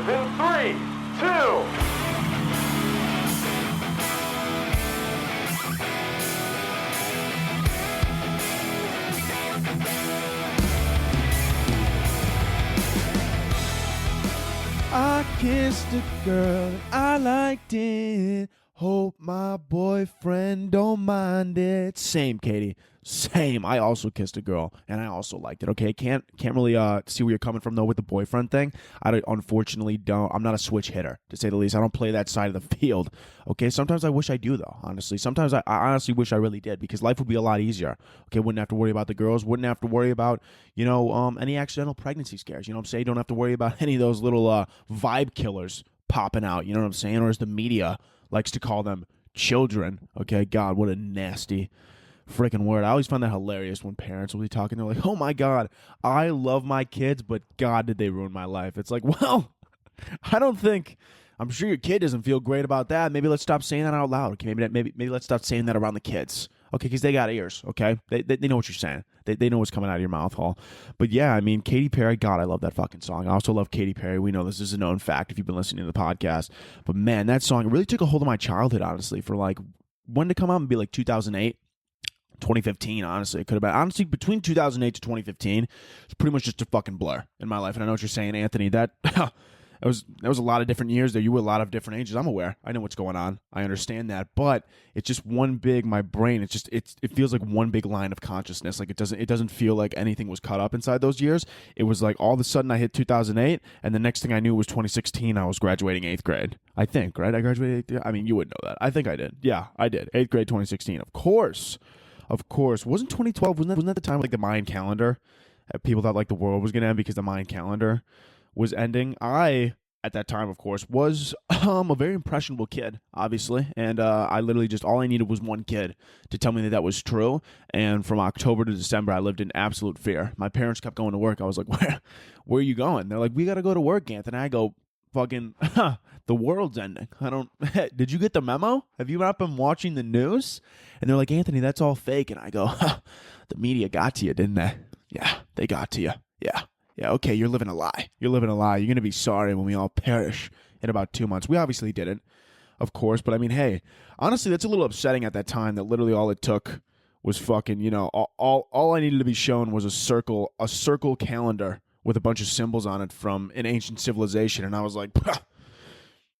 live in 3, 2. I kissed a girl, I liked it. Hope my boyfriend don't mind it. Same, Katie. Same. I also kissed a girl, and I also liked it. Okay, can't really see where you're coming from though with the boyfriend thing. Unfortunately don't. I'm not a switch hitter, to say the least. I don't play that side of the field. Okay, sometimes I wish I do though. Honestly, sometimes I honestly wish I really did, because life would be a lot easier. Okay, wouldn't have to worry about the girls. Wouldn't have to worry about any accidental pregnancy scares. You know what I'm saying? Don't have to worry about any of those little vibe killers popping out. You know what I'm saying? Or as the media likes to call them, children. Okay, God, what a nasty freaking word. I always find that hilarious when parents will be talking. They're like, oh my God, I love my kids, but God, did they ruin my life. It's like, well, I'm sure your kid doesn't feel great about that. Maybe let's stop saying that out loud. Okay, maybe let's stop saying that around the kids. Okay, because they got ears. Okay, they know what you're saying. They know what's coming out of your mouth hole. But yeah, I mean, Katy Perry, God, I love that fucking song. I also love Katy Perry. We know this is a known fact if you've been listening to the podcast. But man, that song really took a hold of my childhood, honestly, for like, when to come out and be like 2008. 2015, honestly. It could have been. Honestly, between 2008 to 2015, it's pretty much just a fucking blur in my life. And I know what you're saying, Anthony. That was a lot of different years there. You were a lot of different ages. I'm aware. I know what's going on. I understand that. But it's just my brain, it feels like one big line of consciousness. Like it doesn't feel like anything was cut up inside those years. It was like all of a sudden I hit 2008, and the next thing I knew was 2016. I was graduating 8th grade. I think, right? I graduated. I mean, you would know that. I think I did. Yeah, I did. 8th grade, 2016. Of course. Wasn't 2012, wasn't that the time like the Mayan calendar? People thought like the world was going to end because the Mayan calendar was ending. I, at that time, of course, was a very impressionable kid, obviously. And I literally just, all I needed was one kid to tell me that was true. And from October to December, I lived in absolute fear. My parents kept going to work. I was like, where are you going? They're like, we got to go to work, Anthony. I go, fucking, the world's ending. Did you get the memo? Have you not been watching the news? And they're like, Anthony, that's all fake. And I go, the media got to you, didn't they? Yeah, they got to you. Yeah, okay, you're living a lie. You're living a lie. You're going to be sorry when we all perish in about 2 months. We obviously didn't, of course. But I mean, hey, honestly, that's a little upsetting at that time that literally all it took was fucking, all I needed to be shown was a circle calendar with a bunch of symbols on it from an ancient civilization. And I was like,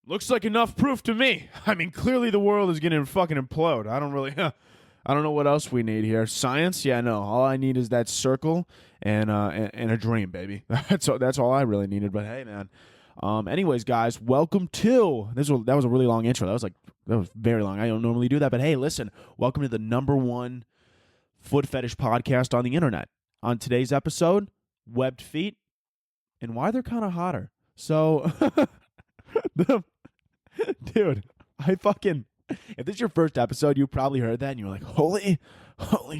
looks like enough proof to me. I mean, clearly the world is going to fucking implode. I don't know what else we need here. Science? Yeah, no. All I need is that circle and a dream, baby. That's all I really needed. But hey, man. Anyways, guys, welcome to that was a really long intro. That was very long. I don't normally do that, but hey, listen. Welcome to the #1 foot fetish podcast on the internet. On today's episode, webbed feet and why they're kind of hotter. So, dude, if this is your first episode, you probably heard that and you're like, holy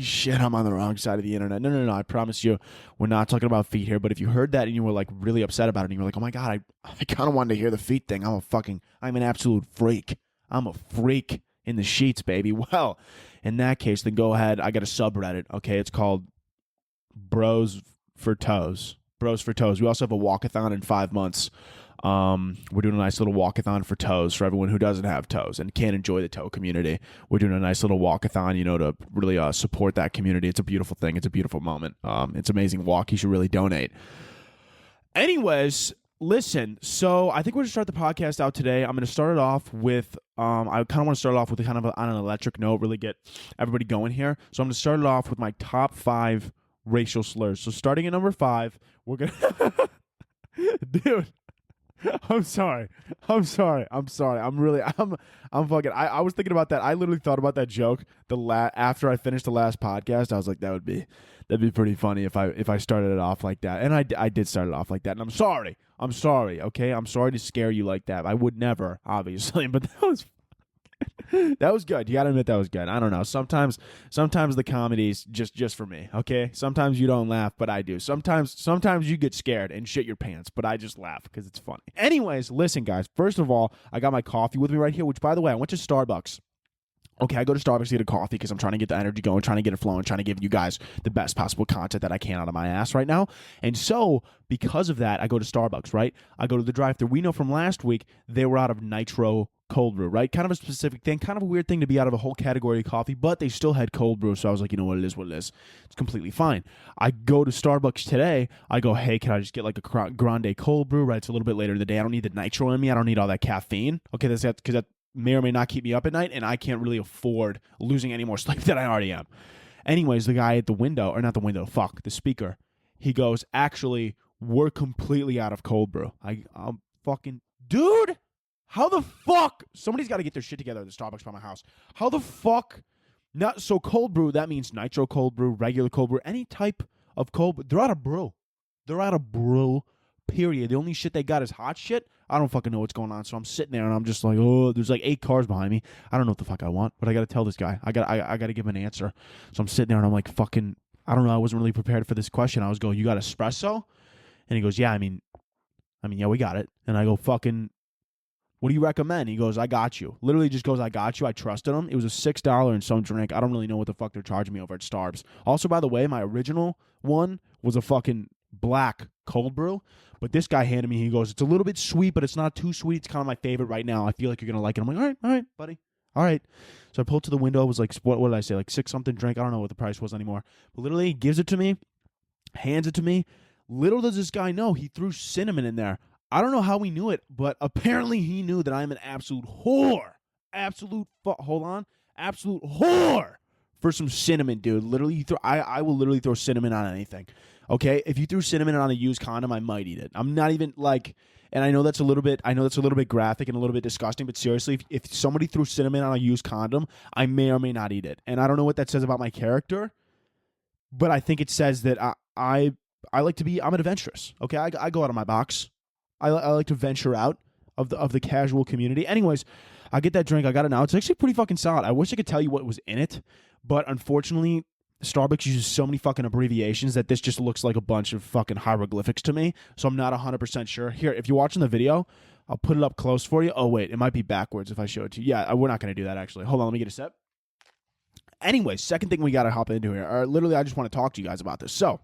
shit, I'm on the wrong side of the internet. No, I promise you, we're not talking about feet here. But if you heard that and you were like really upset about it and you were like, oh my God, I kind of wanted to hear the feet thing. I'm an absolute freak. I'm a freak in the sheets, baby. Well, in that case, then go ahead. I got a subreddit. Okay. It's called Bros for Toes. We also have a walkathon in 5 months. We're doing a nice little walkathon for toes for everyone who doesn't have toes and can't enjoy the toe community. We're doing a nice little walkathon, to really support that community. It's a beautiful thing. It's a beautiful moment. It's an amazing walk. You should really donate. Anyways, listen. So I think we're going to start the podcast out today. I'm going to start it off with, I kind of want to start off with on an electric note, really get everybody going here. So I'm going to start it off with my top 5 racial slurs. So starting at number 5, we're going to, dude. I'm sorry. I'm fucking, I was thinking about that. I literally thought about that joke after I finished the last podcast. I was like, that'd be pretty funny if I started it off like that. And I did start it off like that. And I'm sorry. Okay. I'm sorry to scare you like that. I would never, obviously, but that was good. You gotta admit that was good. I don't know. Sometimes the comedy's just for me. Okay. Sometimes you don't laugh, but I do. Sometimes you get scared and shit your pants, but I just laugh because it's funny. Anyways, listen, guys. First of all, I got my coffee with me right here. Which, by the way, I went to Starbucks Okay, I go to Starbucks to get a coffee because I'm trying to get the energy going, trying to get it flowing, trying to give you guys the best possible content that I can out of my ass right now. And so, because of that, I go to Starbucks, right? I go to the drive-thru. We know from last week they were out of nitro cold brew, right? Kind of a specific thing, kind of a weird thing to be out of a whole category of coffee, but they still had cold brew. So I was like, you know what it is, what it is. It's completely fine. I go to Starbucks today. I go, hey, can I just get like a grande cold brew, right? It's a little bit later in the day. I don't need the nitro in me. I don't need all that caffeine. Okay, that's because that may or may not keep me up at night, and I can't really afford losing any more sleep than I already am. Anyways, the guy at the window, or not the window, the speaker, he goes, actually, we're completely out of cold brew. I'm fucking, dude, how the fuck? Somebody's got to get their shit together at the Starbucks by my house. How the fuck? Not so cold brew, that means nitro cold brew, regular cold brew, any type of cold brew. They're out of brew. They're out of brew, period. The only shit they got is hot shit. I don't fucking know what's going on. So I'm sitting there and I'm just like, oh, there's like 8 cars behind me. I don't know what the fuck I want, but I got to tell this guy. I got to give him an answer. So I'm sitting there and I'm like, fucking, I don't know. I wasn't really prepared for this question. I was going, you got espresso? And he goes, yeah, I mean, yeah, we got it. And I go, fucking, what do you recommend? He goes, I got you. Literally just goes, I got you. I trusted him. It was a $6 and some drink. I don't really know what the fuck they're charging me over at Starbucks. Also, by the way, my original one was a fucking black cold brew, but this guy handed me, he goes, it's a little bit sweet, but it's not too sweet. It's kind of my favorite right now. I feel like you're going to like it. I'm like, all right, buddy. All right. So I pulled to the window. It was like, what did I say? Like 6 something drink. I don't know what the price was anymore. But literally, he gives it to me, hands it to me. Little does this guy know, he threw cinnamon in there. I don't know how he knew it, but apparently he knew that I'm an absolute whore. Absolute whore for some cinnamon, dude. Literally, I will literally throw cinnamon on anything. Okay, if you threw cinnamon on a used condom, I might eat it. I'm not even like, and I know that's a little bit graphic and a little bit disgusting, but seriously, if somebody threw cinnamon on a used condom, I may or may not eat it. And I don't know what that says about my character, but I think it says that I like to be, I'm an adventurous. Okay, I go out of my box. I like to venture out of the casual community. Anyways, I get that drink. I got it now. It's actually pretty fucking solid. I wish I could tell you what was in it, but unfortunately, Starbucks uses so many fucking abbreviations that this just looks like a bunch of fucking hieroglyphics to me. So I'm not 100% sure. Here, if you're watching the video, I'll put it up close for you. Oh, wait, it might be backwards if I show it to you. Yeah, we're not going to do that, actually. Hold on, let me get a sip. Anyway, second thing we got to hop into here. Or literally, I just want to talk to you guys about this. So,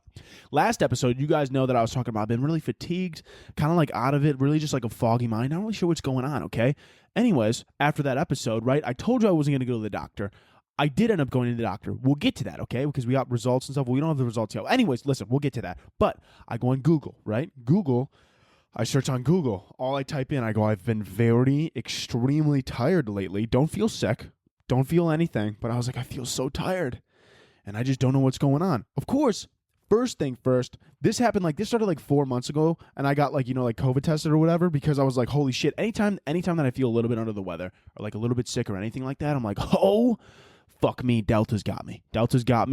last episode, you guys know that I was talking about I've been really fatigued, kind of like out of it, really just like a foggy mind. Not really sure what's going on, okay? Anyways, after that episode, right, I told you I wasn't going to go to the doctor. I did end up going to the doctor. We'll get to that, okay? Because we got results and stuff. We don't have the results yet. Anyways, listen, we'll get to that. But I go on Google, right? I search on Google. All I type in, I go, I've been very extremely tired lately. Don't feel sick. Don't feel anything. But I was like, I feel so tired. And I just don't know what's going on. Of course, first thing first, this started like 4 months ago. And I got like COVID tested or whatever because I was like, holy shit. Anytime that I feel a little bit under the weather or like a little bit sick or anything like that, I'm like, oh, fuck me, Delta's got me.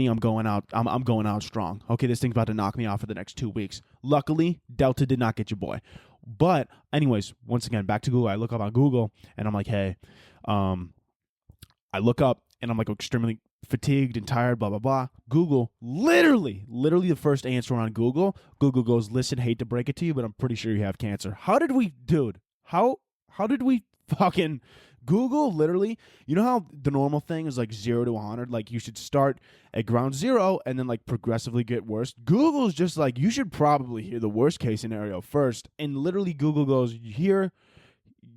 I'm going out. I'm going out strong. Okay, this thing's about to knock me off for the next 2 weeks. Luckily, Delta did not get your boy. But anyways, once again, back to Google. I look up on Google and I'm like, hey, I look up and I'm like extremely fatigued and tired, blah, blah, blah. Google, literally the first answer on Google goes, listen, hate to break it to you, but I'm pretty sure you have cancer. How did we fucking Google literally, you know how the normal thing is like 0 to 100, like you should start at ground zero and then like progressively get worse. Google's just like, you should probably hear the worst case scenario first. And literally Google goes, here,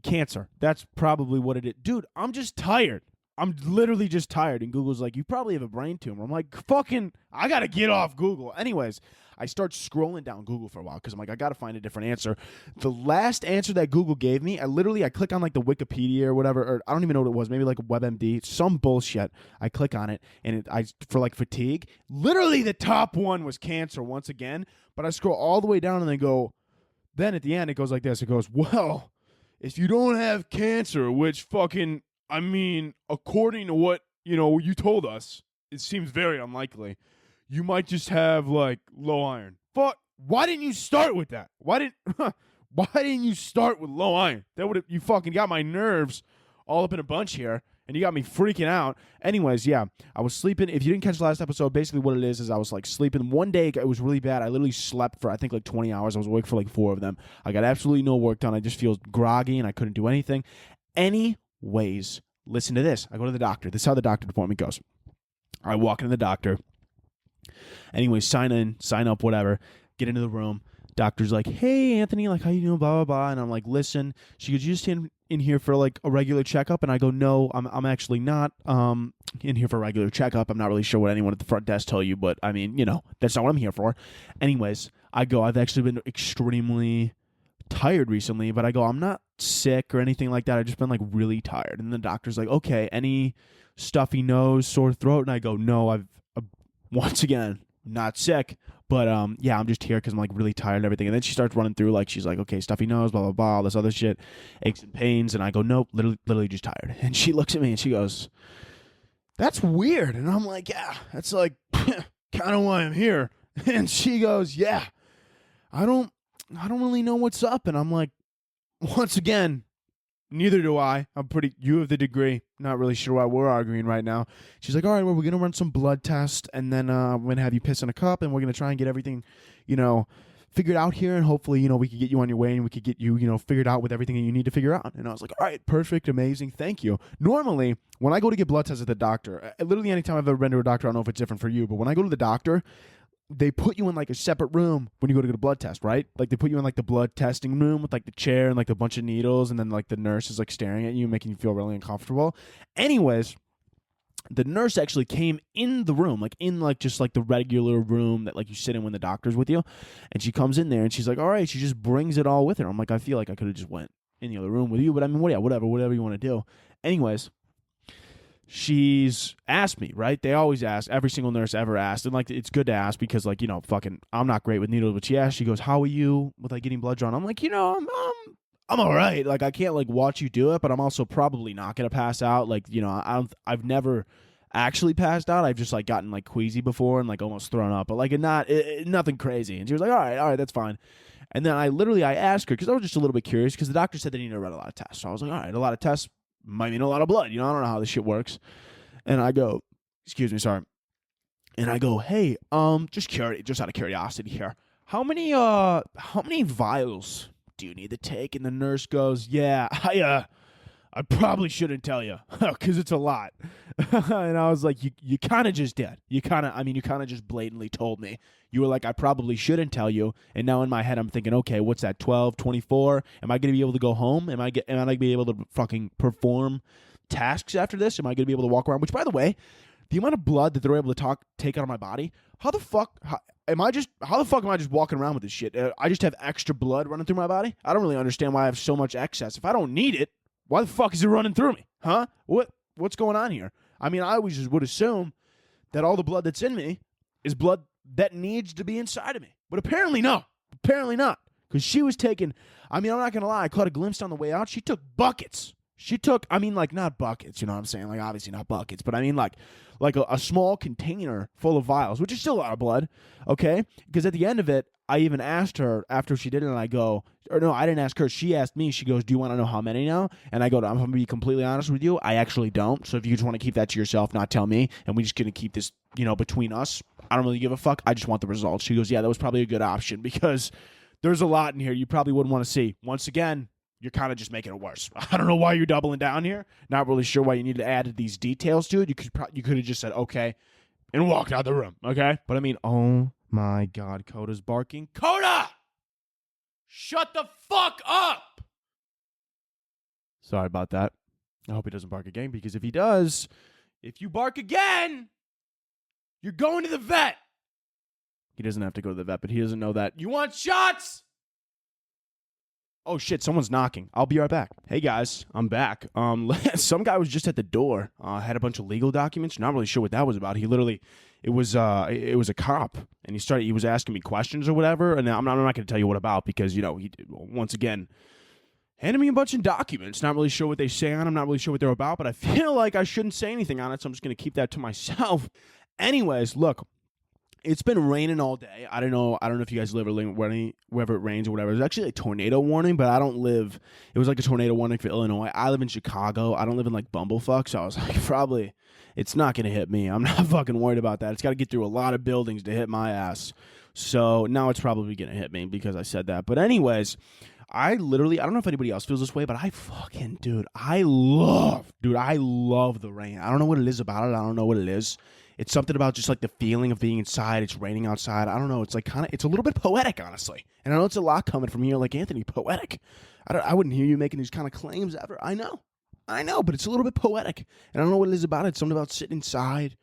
cancer. That's probably what it is. Dude, I'm just tired. I'm literally just tired. And Google's like, you probably have a brain tumor. I'm like, fucking, I got to get off Google. Anyways, I start scrolling down Google for a while because I'm like, I got to find a different answer. The last answer that Google gave me, I click on like the Wikipedia or whatever, or I don't even know what it was, maybe like a WebMD, some bullshit. I click on it and for like fatigue, literally the top one was cancer once again, but I scroll all the way down and then at the end it goes like this. It goes, well, if you don't have cancer, which fucking, I mean, according to what, you told us, it seems very unlikely. You might just have like low iron. Fuck. Why didn't you start with that? Why didn't you start with low iron? You fucking got my nerves all up in a bunch here, and you got me freaking out. Anyways, yeah, I was sleeping. If you didn't catch the last episode, basically what it is I was like sleeping. One day it was really bad. I literally slept for I think like 20 hours. I was awake for like 4 of them. I got absolutely no work done. I just feel groggy and I couldn't do anything. Anyways, listen to this. I go to the doctor. This is how the doctor appointment goes. I walk into the doctor. Anyway, sign in, sign up, whatever. Get into the room. Doctor's like, hey, Anthony, like, how you doing, blah, blah, blah. And I'm like, listen. She goes, you just in here for, like, a regular checkup? And I go, no, I'm actually not in here for a regular checkup. I'm not really sure what anyone at the front desk tell you, but, I mean, you know, that's not what I'm here for. Anyways, I go, I've actually been extremely tired recently, but I go, I'm not sick or anything like that. I've just been, like, really tired. And the doctor's like, okay, any stuffy nose, sore throat? And I go, no, I've once again, not sick, but yeah, I'm just here because I'm like really tired and everything. And then she starts running through, like, she's like, okay, stuffy nose, blah, blah, blah, all this other shit, aches and pains. And I go, nope, literally just tired. And she looks at me and she goes, that's weird. And I'm like, yeah, that's like kind of why I'm here. And she goes, yeah, I don't really know what's up. And I'm like, once again, neither do I. You have the degree. Not really sure why we're arguing right now. She's like, all right, well, we're going to run some blood tests, and then we're going to have you piss in a cup, and we're going to try and get everything, figured out here, and hopefully, we could get you on your way, and we could get you, figured out with everything that you need to figure out. And I was like, all right, perfect, amazing, thank you. Normally, when I go to get blood tests at the doctor, literally anytime I've ever been to a doctor, I don't know if it's different for you, but when I go to the doctor, they put you in like a separate room when you go to get a blood test, right? Like they put you in like the blood testing room with like the chair and like a bunch of needles, and then like the nurse is like staring at you, making you feel really uncomfortable. Anyways, the nurse actually came in the room, like in like just like the regular room that like you sit in when the doctor's with you, and she comes in there and she's like, all right, she just brings it all with her. I'm like, I feel like I could have just went in the other room with you, but I mean, whatever you want to do. Anyways, she's asked me, right? They always ask. Every single nurse ever asked. And, like, it's good to ask because, like, fucking, I'm not great with needles. But she asked, she goes, how are you with, like, getting blood drawn? I'm like, I'm all right. Like, I can't, like, watch you do it, but I'm also probably not going to pass out. Like, I've never actually passed out. I've just, like, gotten, like, queasy before and, like, almost thrown up. But, like, nothing crazy. And she was like, all right, that's fine. And then I asked her because I was just a little bit curious because the doctor said they needed to run a lot of tests. So I was like, all right, a lot of tests might mean a lot of blood. I don't know how this shit works. And I go, excuse me, sorry. And I go, hey, just out of curiosity here, how many vials do you need to take? And the nurse goes, yeah, I probably shouldn't tell you because it's a lot. And I was like, you kind of just did. You kind of just blatantly told me. You were like, I probably shouldn't tell you. And now in my head, I'm thinking, okay, what's that, 12, 24? Am I going to be able to go home? Am I going to be able to fucking perform tasks after this? Am I going to be able to walk around? Which, by the way, the amount of blood that they're able to take out of my body, how the fuck am I just walking around with this shit? I just have extra blood running through my body? I don't really understand why I have so much excess. If I don't need it, why the fuck is it running through me? Huh? What's going on here? I mean, I always just would assume that all the blood that's in me is blood that needs to be inside of me. But apparently no. Apparently not. Because she was taking, I'm not going to lie, I caught a glimpse on the way out. She took buckets. Not buckets, you know what I'm saying? Like, obviously not buckets, but I mean, like a small container full of vials, which is still a lot of blood, okay? Because at the end of it, I even asked her after she did it, and I go, or no, I didn't ask her. She asked me. She goes, do you want to know how many now? And I go, I'm going to be completely honest with you. I actually don't. So if you just want to keep that to yourself, not tell me, and we're just going to keep this, between us, I don't really give a fuck. I just want the results. She goes, yeah, that was probably a good option because there's a lot in here you probably wouldn't want to see. Once again, you're kind of just making it worse. I don't know why you're doubling down here. Not really sure why you need to add these details to it. You could have just said, okay, and walked out the room, okay? But I mean, oh my God, Coda's barking. Coda! Shut the fuck up! Sorry about that. I hope he doesn't bark again, because if he does, if you bark again, you're going to the vet. He doesn't have to go to the vet, but he doesn't know that. You want shots? Oh, shit, someone's knocking. I'll be right back. Hey, guys, I'm back. Some guy was just at the door, had a bunch of legal documents. Not really sure what that was about. He literally, it was a cop, and he was asking me questions or whatever, and I'm not going to tell you what about because, he, once again, handed me a bunch of documents. Not really sure what they say on them. Not really sure what they're about, but I feel like I shouldn't say anything on it, so I'm just going to keep that to myself. Anyways, look. It's been raining all day. I don't know if you guys live wherever it rains or whatever. There's actually a tornado warning, but I don't live. It was like a tornado warning for Illinois. I live in Chicago. I don't live in like Bumblefuck, so I was like, probably it's not going to hit me. I'm not fucking worried about that. It's got to get through a lot of buildings to hit my ass. So now it's probably going to hit me because I said that. But anyways, I don't know if anybody else feels this way, but I love the rain. I don't know what it is about it. I don't know what it is. It's something about just like the feeling of being inside. It's raining outside. I don't know. It's like it's a little bit poetic, honestly. And I know it's a lot coming from you, like, Anthony, poetic. I wouldn't hear you making these kind of claims ever. I know, but it's a little bit poetic. And I don't know what it is about it. It's something about sitting inside,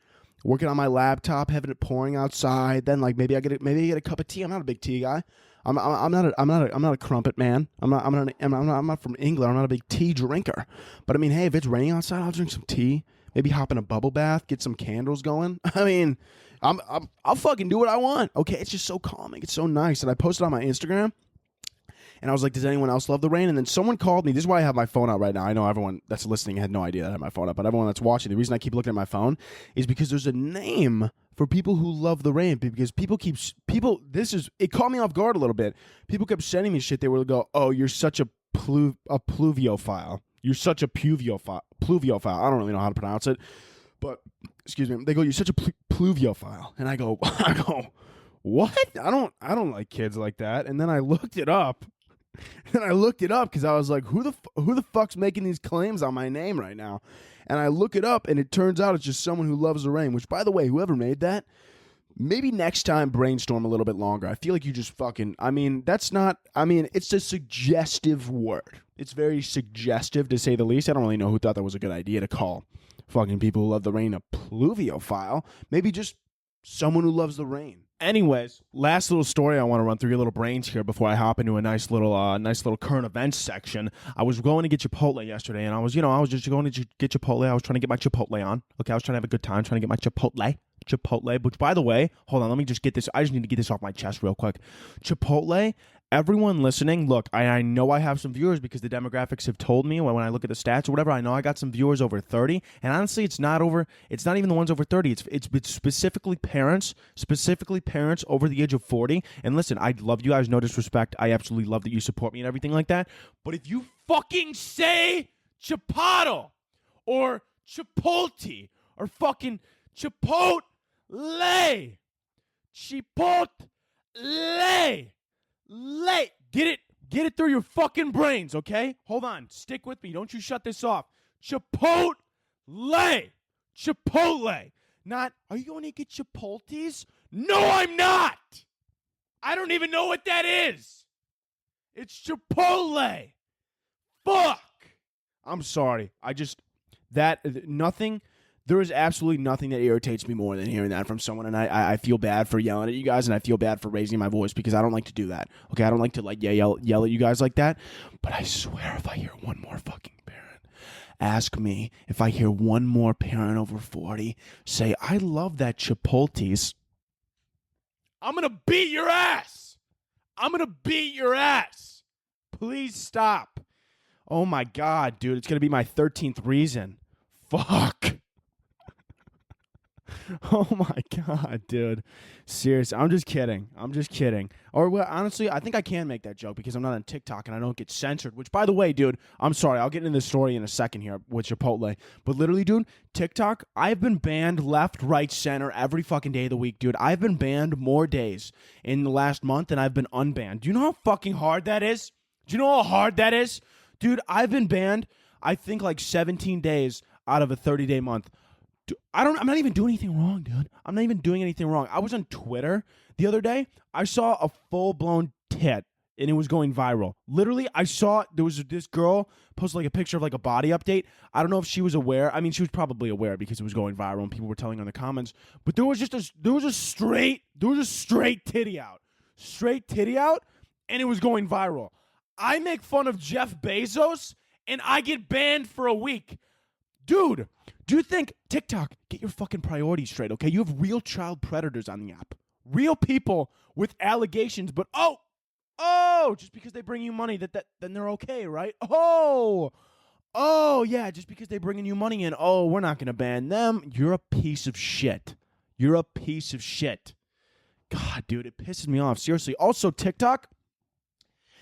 working on my laptop, having it pouring outside. Then like maybe I get a cup of tea. I'm not a big tea guy. I'm not a crumpet man. I'm not from England. I'm not a big tea drinker. But I mean, hey, if it's raining outside, I'll drink some tea. Maybe hop in a bubble bath, get some candles going. I mean, I'll fucking do what I want. Okay, it's just so calming. It's so nice. And I posted on my Instagram, and I was like, does anyone else love the rain? And then someone called me. This is why I have my phone out right now. I know everyone that's listening had no idea that I had my phone up, but everyone that's watching, the reason I keep looking at my phone is because there's a name for people who love the rain, because it caught me off guard a little bit. People kept sending me shit. They would go, oh, you're such a pluviophile. You're such a pluviophile. I don't really know how to pronounce it, but excuse me. They go, you're such a pluviophile, and I go, what? I don't like kids like that. And then I looked it up, because I was like, who the fuck's making these claims on my name right now? And I look it up, and it turns out it's just someone who loves the rain. Which, by the way, whoever made that, maybe next time brainstorm a little bit longer. I feel like you just fucking, it's a suggestive word. It's very suggestive, to say the least. I don't really know who thought that was a good idea to call fucking people who love the rain a pluviophile. Maybe just someone who loves the rain. Anyways, last little story I want to run through your little brains here before I hop into a nice little current events section. I was going to get Chipotle yesterday, and I was just going to get Chipotle. I was trying to get my Chipotle on. Okay, I was trying to have a good time trying to get my Chipotle, which, by the way, hold on, let me just get this. I just need to get this off my chest real quick. Chipotle, everyone listening, look, I know I have some viewers because the demographics have told me when I look at the stats or whatever. I know I got some viewers over 30, and honestly, it's not even the ones over 30. It's specifically parents over the age of 40. And listen, I love you guys, no disrespect. I absolutely love that you support me and everything like that. But if you fucking say Chipotle or Chipotle or fucking Chipotle, get it through your fucking brains, okay? Hold on, stick with me. Don't you shut this off. Chipotle. Not, are you going to get Chipotles? No, I'm not. I don't even know what that is. It's Chipotle. Fuck. I'm sorry. There is absolutely nothing that irritates me more than hearing that from someone, and I feel bad for yelling at you guys, and I feel bad for raising my voice because I don't like to do that. Okay, I don't like to yell at you guys like that, but I swear if I hear one more fucking parent ask me, if I hear one more parent over 40 say, I love that Chipotle's, I'm going to beat your ass. Please stop. Oh my God, dude, it's going to be my 13th reason. Fuck. Oh my God, dude. Seriously, I'm just kidding. Or, well, honestly, I think I can make that joke because I'm not on TikTok and I don't get censored. Which, by the way, dude, I'm sorry. I'll get into this story in a second here with Chipotle. But literally, dude, TikTok, I've been banned left, right, center every fucking day of the week, dude. I've been banned more days in the last month than I've been unbanned. Do you know how fucking hard that is? Dude, I've been banned, I think, like 17 days out of a 30-day month. I'm not even doing anything wrong, dude. I'm not even doing anything wrong. I was on Twitter the other day. I saw a full-blown tit, and it was going viral. Literally, I saw there was this girl post like a picture of like a body update. I don't know if she was aware. I mean, she was probably aware because it was going viral and people were telling her in the comments. But there was a straight titty out. And it was going viral. I make fun of Jeff Bezos, and I get banned for a week. Dude, do you think, TikTok, get your fucking priorities straight, okay? You have real child predators on the app. Real people with allegations, but just because they bring you money, then they're okay, right? Oh, yeah, just because they're bringing you money in, we're not going to ban them. You're a piece of shit. God, dude, it pisses me off. Seriously. Also, TikTok,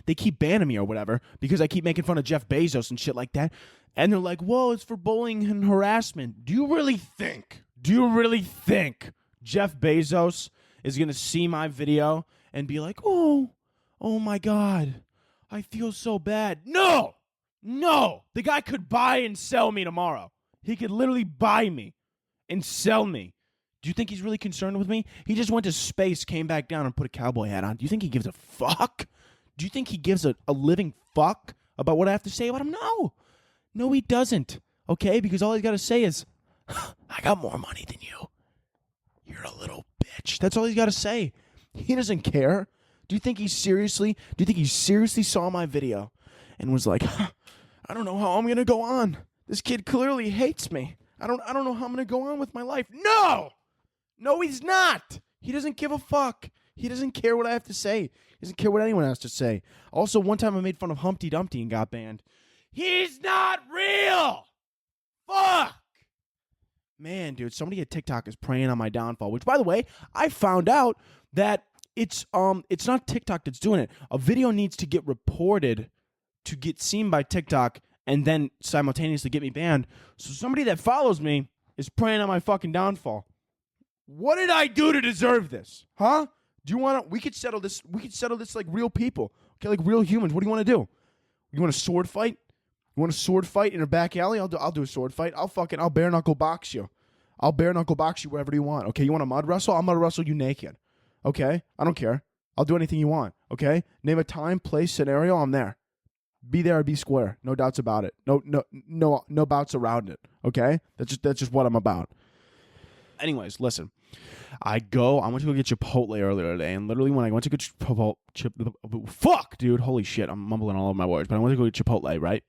they keep banning me or whatever because I keep making fun of Jeff Bezos and shit like that. And they're like, whoa, it's for bullying and harassment. Do you really think Jeff Bezos is going to see my video and be like, oh my God, I feel so bad. No! The guy could buy and sell me tomorrow. He could literally buy me and sell me. Do you think he's really concerned with me? He just went to space, came back down, and put a cowboy hat on. Do you think he gives a fuck? Do you think he gives a living fuck about what I have to say about him? No, he doesn't. Okay? Because all he's got to say is, I got more money than you. You're a little bitch. That's all he's got to say. He doesn't care. Do you think he seriously saw my video and was like, I don't know how I'm going to go on. This kid clearly hates me. I don't know how I'm going to go on with my life. No, he's not. He doesn't give a fuck. He doesn't care what I have to say. He doesn't care what anyone has to say. Also, one time I made fun of Humpty Dumpty and got banned. He's not real. Fuck. Man, dude, somebody at TikTok is preying on my downfall, which, by the way, I found out that it's not TikTok that's doing it. A video needs to get reported to get seen by TikTok and then simultaneously get me banned. So somebody that follows me is preying on my fucking downfall. What did I do to deserve this? Huh? Do you want to? We could settle this like real people. Okay, like real humans. What do you want to do? You want a sword fight? You want a sword fight in a back alley? I'll do a sword fight. I'll bare knuckle box you. I'll bare knuckle box you wherever you want. Okay, you want a mud wrestle? I'll mud wrestle you naked. Okay? I don't care. I'll do anything you want. Okay? Name a time, place, scenario, I'm there. Be there or be square. No doubts about it. No bouts around it. Okay? That's just what I'm about. Anyways, listen. I went to go get Chipotle earlier today, and literally when I went to get fuck, dude, holy shit, I'm mumbling all over my words, but I went to go get Chipotle, right?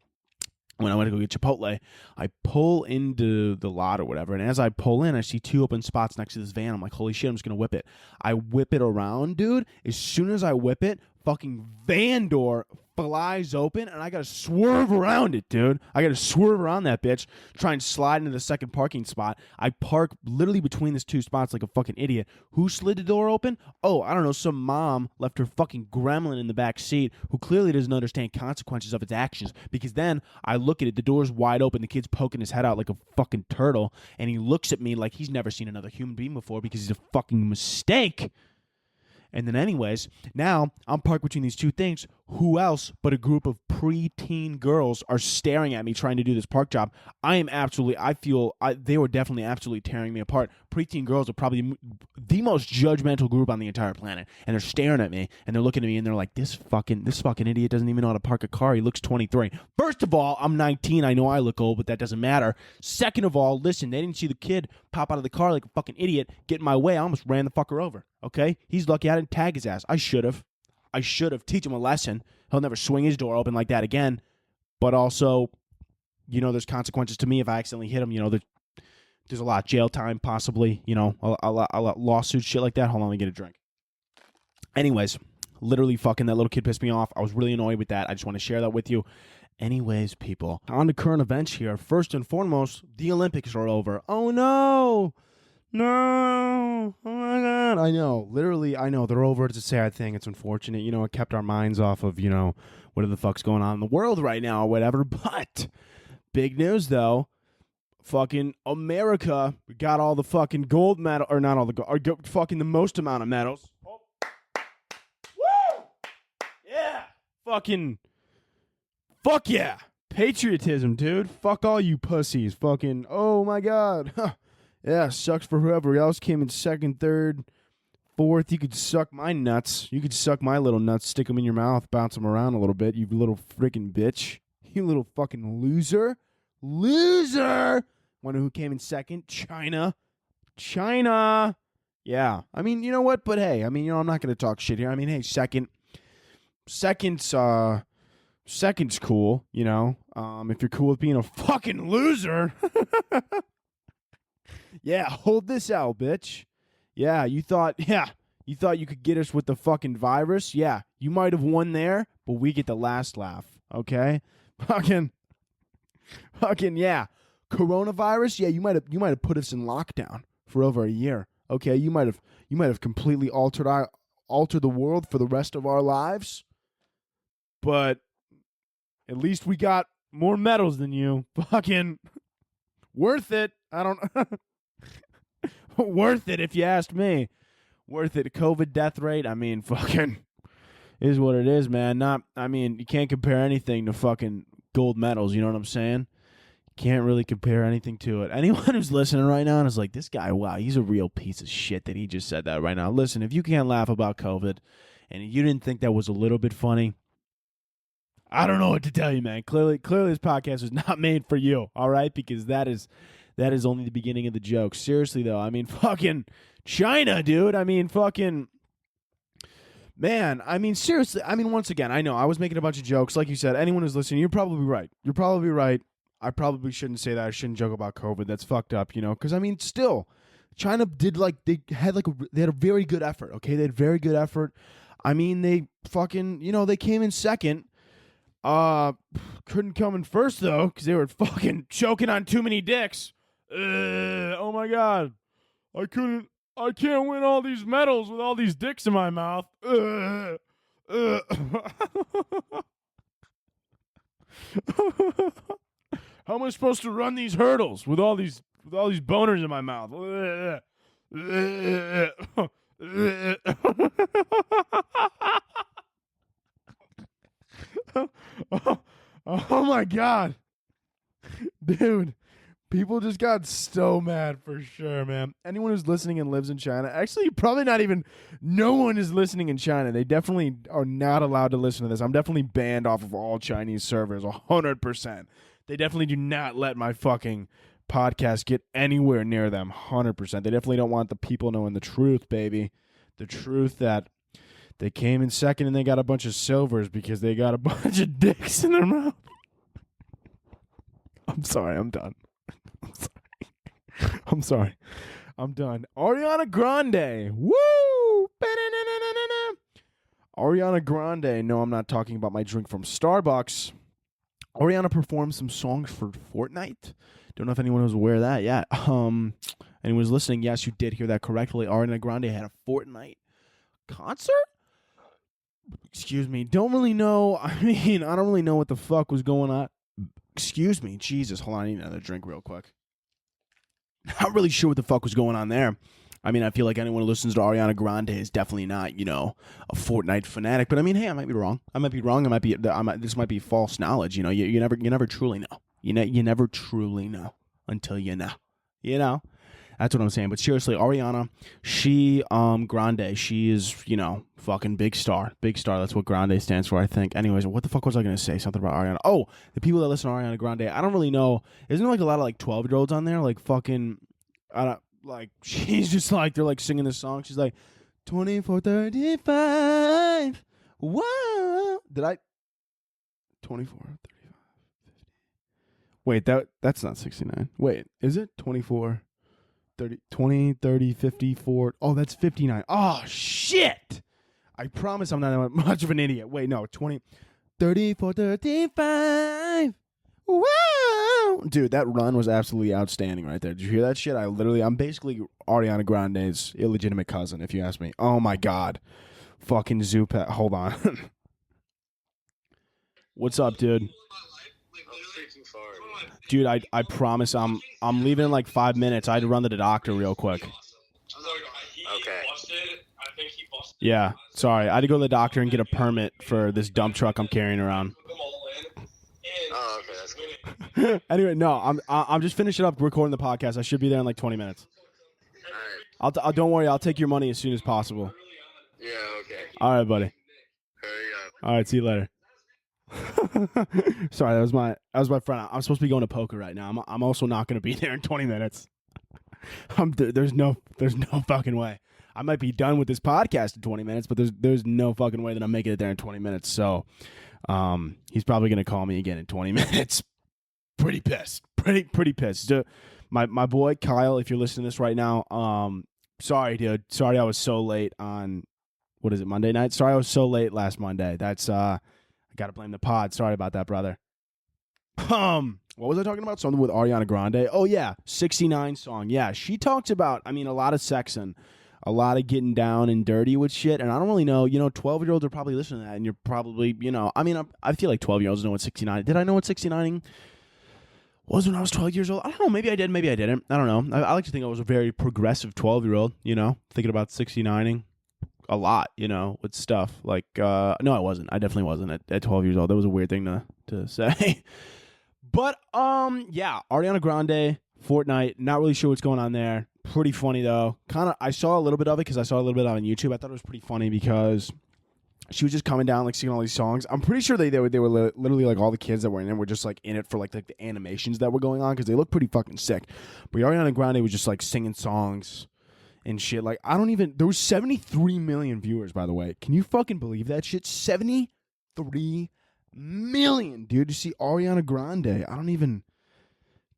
When I went to go get Chipotle, I pull into the lot or whatever, and as I pull in, I see two open spots next to this van. I'm like, holy shit, I'm just going to whip it. I whip it around, dude. As soon as I whip it, fucking van door flies open, and I got to swerve around it, dude. I got to swerve around that bitch, try and slide into the second parking spot. I park literally between these two spots like a fucking idiot. Who slid the door open? Oh, I don't know. Some mom left her fucking gremlin in the back seat who clearly doesn't understand consequences of its actions, because then I look at it, the door's wide open, the kid's poking his head out like a fucking turtle, and he looks at me like he's never seen another human being before because he's a fucking mistake. And then anyways, now I'm parked between these two things. Who else but a group of preteen girls are staring at me trying to do this park job? They were definitely absolutely tearing me apart. Preteen girls are probably the most judgmental group on the entire planet. And they're staring at me, and they're looking at me, and they're like, this fucking idiot doesn't even know how to park a car. He looks 23. First of all, I'm 19. I know I look old, but that doesn't matter. Second of all, listen, they didn't see the kid pop out of the car like a fucking idiot, get in my way. I almost ran the fucker over. Okay? He's lucky I didn't tag his ass. I should have. Teach him a lesson. He'll never swing his door open like that again. But also, there's consequences to me if I accidentally hit him. There's a lot of jail time, possibly. A lot lawsuits, shit like that. Hold on, let me get a drink. Anyways, literally fucking that little kid pissed me off. I was really annoyed with that. I just want to share that with you. Anyways, people, on to current events here. First and foremost, the Olympics are over. Oh, no. No, oh my God. I know, literally, I know, they're over. It's a sad thing. It's unfortunate. It kept our minds off of, what the fuck's going on in the world right now or whatever. But big news, though. Fucking America got all the fucking gold medal, or not all the gold, or fucking the most amount of medals. Oh. Woo! Yeah. Fuck yeah. Patriotism, dude. Fuck all you pussies. Fucking, oh my God. Yeah, sucks for whoever else came in second, third, fourth. You could suck my nuts. You could suck my little nuts, stick them in your mouth, bounce them around a little bit, you little freaking bitch. You little fucking loser. Loser! Wonder who came in second? China. Yeah. I mean, you know what? But hey, I'm not going to talk shit here. I mean, hey, second's cool, if you're cool with being a fucking loser. Yeah, hold this out, bitch. Yeah, you thought you could get us with the fucking virus? Yeah, you might have won there, but we get the last laugh, okay? Fucking yeah. Coronavirus? Yeah, you might have put us in lockdown for over a year. Okay, you might have completely altered the world for the rest of our lives. But at least we got more medals than you. Fucking worth it. I don't worth it if you asked me. Worth it. COVID death rate, fucking is what it is, man. You can't compare anything to fucking gold medals. You know what I'm saying? Can't really compare anything to it. Anyone who's listening right now and is like, this guy, wow, he's a real piece of shit that he just said that right now. Listen, if you can't laugh about COVID and you didn't think that was a little bit funny, I don't know what to tell you, man. Clearly this podcast was not made for you, all right? Because that is only the beginning of the joke. Seriously, though, I mean, fucking China, dude. I mean, fucking... Man, I mean, seriously, I mean, once again, I know I was making a bunch of jokes. Like you said, anyone who's listening, you're probably right. You're probably right. I probably shouldn't say that. I shouldn't joke about COVID. That's fucked up, you know? Because, I mean, still, China did, they had a very good effort, okay? They had very good effort. I mean, they fucking, they came in second. Couldn't come in first, though, because they were fucking choking on too many dicks. Oh, my God. I can't win all these medals with all these dicks in my mouth. How am I supposed to run these hurdles with all these boners in my mouth? Oh my God. Dude. People just got so mad for sure, man. Anyone who's listening and lives in China, actually, probably not even, no one is listening in China. They definitely are not allowed to listen to this. I'm definitely banned off of all Chinese servers, 100%. They definitely do not let my fucking podcast get anywhere near them, 100%. They definitely don't want the people knowing the truth, baby. The truth that they came in second and they got a bunch of silvers because they got a bunch of dicks in their mouth. I'm sorry, I'm done. I'm sorry. I'm done. Ariana Grande. Woo! Ariana Grande. No, I'm not talking about my drink from Starbucks. Ariana performed some songs for Fortnite. Don't know if anyone was aware of that yet. Anyone was listening, yes, you did hear that correctly. Ariana Grande had a Fortnite concert? Excuse me. Don't really know. I mean, I don't really know what the fuck was going on. Excuse me. Jesus. Hold on. I need another drink real quick. Not really sure what the fuck was going on there. I mean, I feel like anyone who listens to Ariana Grande is definitely not, a Fortnite fanatic. But I mean, hey, I might be wrong. This might be false knowledge. You never truly know. You never truly know until you know. That's what I'm saying. But seriously, Ariana, she is, fucking big star. Big star. That's what Grande stands for, I think. Anyways, what the fuck was I going to say? Something about Ariana. Oh, the people that listen to Ariana Grande, I don't really know. Isn't there like a lot of like 12-year-olds on there? Like fucking, she's just like, they're like singing this song. She's like, 24:35. Whoa. Did I? 24:35. Wait, that's not 69. Wait, is it 24? 30, 20, 30, 54. Oh, that's 59. Oh, shit. I promise I'm not much of an idiot. Wait, no, 20, 34, 35. Wow. Dude, that run was absolutely outstanding right there. Did you hear that shit? I'm basically Ariana Grande's illegitimate cousin, if you ask me. Oh, my God. Fucking Zoopet. Hold on. What's up, dude? Dude, I promise I'm leaving in like 5 minutes. I had to run to the doctor real quick. Okay. Yeah, sorry. I had to go to the doctor and get a permit for this dump truck I'm carrying around. Oh, okay, that's good. Anyway, no, I'm just finishing up recording the podcast. I should be there in like 20 minutes. All right. Don't worry. I'll take your money as soon as possible. Yeah, okay. All right, buddy. There you go. All right, see you later. Sorry, that was my friend. I'm supposed to be going to poker right now. I'm also not going to be there in 20 minutes. There's no fucking way. I might be done with this podcast in 20 minutes, but there's no fucking way that I'm making it there in 20 minutes. So, he's probably going to call me again in 20 minutes. Pretty pissed. Pretty pissed. My boy Kyle, if you're listening to this right now, sorry, dude. Sorry I was so late on, what is it, Monday night? Sorry I was so late last Monday. That's I gotta blame the pod. Sorry about that, brother. What was I talking about? Something with Ariana Grande. Oh yeah, 69 song. Yeah, she talks about, a lot of sex and a lot of getting down and dirty with shit. And I don't really know. 12-year-olds are probably listening to that, and you're probably, I feel like 12-year-olds know what 69. Did I know what 69 was when I was 12 years old? I don't know. Maybe I did. Maybe I didn't. I don't know. I like to think I was a very progressive 12-year-old. Thinking about 69ing. a lot, with stuff. Like, no, I wasn't. I definitely wasn't at 12 years old. That was a weird thing to say. But, yeah, Ariana Grande, Fortnite, not really sure what's going on there. Pretty funny, though. I saw a little bit of it because I saw a little bit on YouTube. I thought it was pretty funny because she was just coming down, like, singing all these songs. I'm pretty sure they were literally, like, all the kids that were in it were just, like, in it for, like the animations that were going on because they look pretty fucking sick. But Ariana Grande was just, like, singing songs and shit. Like, there was 73 million viewers, by the way. Can you fucking believe that shit? 73 million, dude, to see Ariana Grande.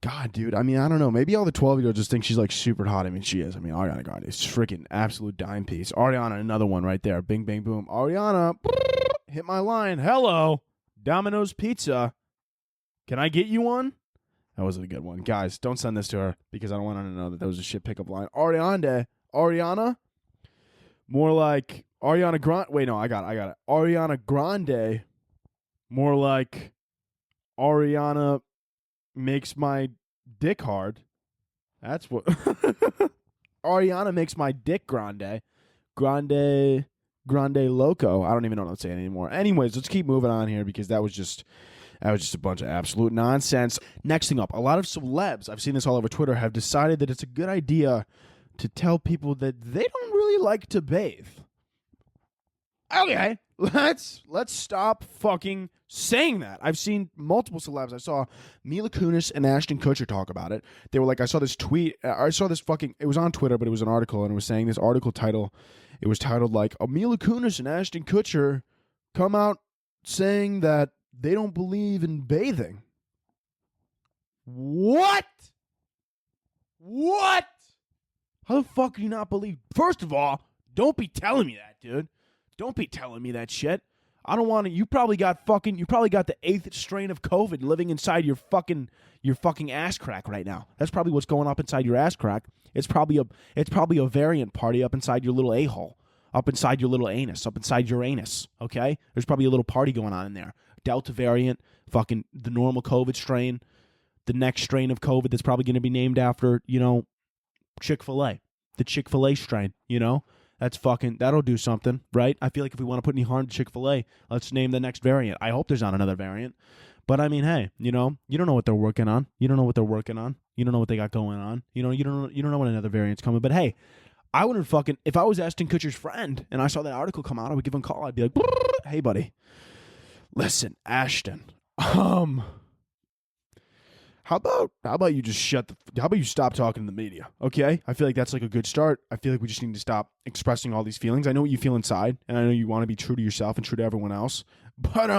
God, dude. I mean, I don't know. Maybe all the 12-year-olds just think she's, like, super hot. I mean, she is. I mean, Ariana Grande is freaking absolute dime piece. Ariana, another one right there. Bing, bang, boom. Ariana, hit my line. Hello, Domino's Pizza. Can I get you one? That wasn't a good one. Guys, don't send this to her because I don't want her to know that was a shit pickup line. Ariana, more like Ariana Grande. Wait, no, I got it. Ariana Grande, more like Ariana makes my dick hard. That's what Ariana makes my dick grande loco. I don't even know what I'm saying anymore. Anyways, let's keep moving on here because that was just a bunch of absolute nonsense. Next thing up, a lot of celebs, I've seen this all over Twitter, have decided that it's a good idea to tell people that they don't really like to bathe. Okay, let's stop fucking saying that. I've seen multiple celebs. I saw Mila Kunis and Ashton Kutcher talk about it. They were like, I saw this tweet. It was on Twitter, but it was an article, and it was saying this article title. It was titled like, Mila Kunis and Ashton Kutcher come out saying that they don't believe in bathing. What? How the fuck do you not believe? First of all, don't be telling me that, dude. Don't be telling me that shit. I don't want to. You probably got the 8th strain of COVID living inside your fucking ass crack right now. That's probably what's going up inside your ass crack. It's probably a variant party up inside your little a-hole, up inside your little anus, up inside Uranus. Okay, there's probably a little party going on in there. Delta variant, fucking the normal COVID strain, the next strain of COVID that's probably going to be named after Chick-fil-A, the Chick-fil-A strain. That'll do something, right? I feel like if we want to put any harm to Chick-fil-A, let's name the next variant. I hope there's not another variant. But I mean, hey, you don't know what they're working on. You don't know what they're working on. You don't know what they got going on. You don't know when another variant's coming. But hey, I wouldn't if I was Ashton Kutcher's friend and I saw that article come out, I would give him a call. I'd be like, hey, buddy, listen, Ashton, How about you just how about you stop talking to the media, okay? I feel like that's like a good start. I feel like we just need to stop expressing all these feelings. I know what you feel inside, and I know you want to be true to yourself and true to everyone else. But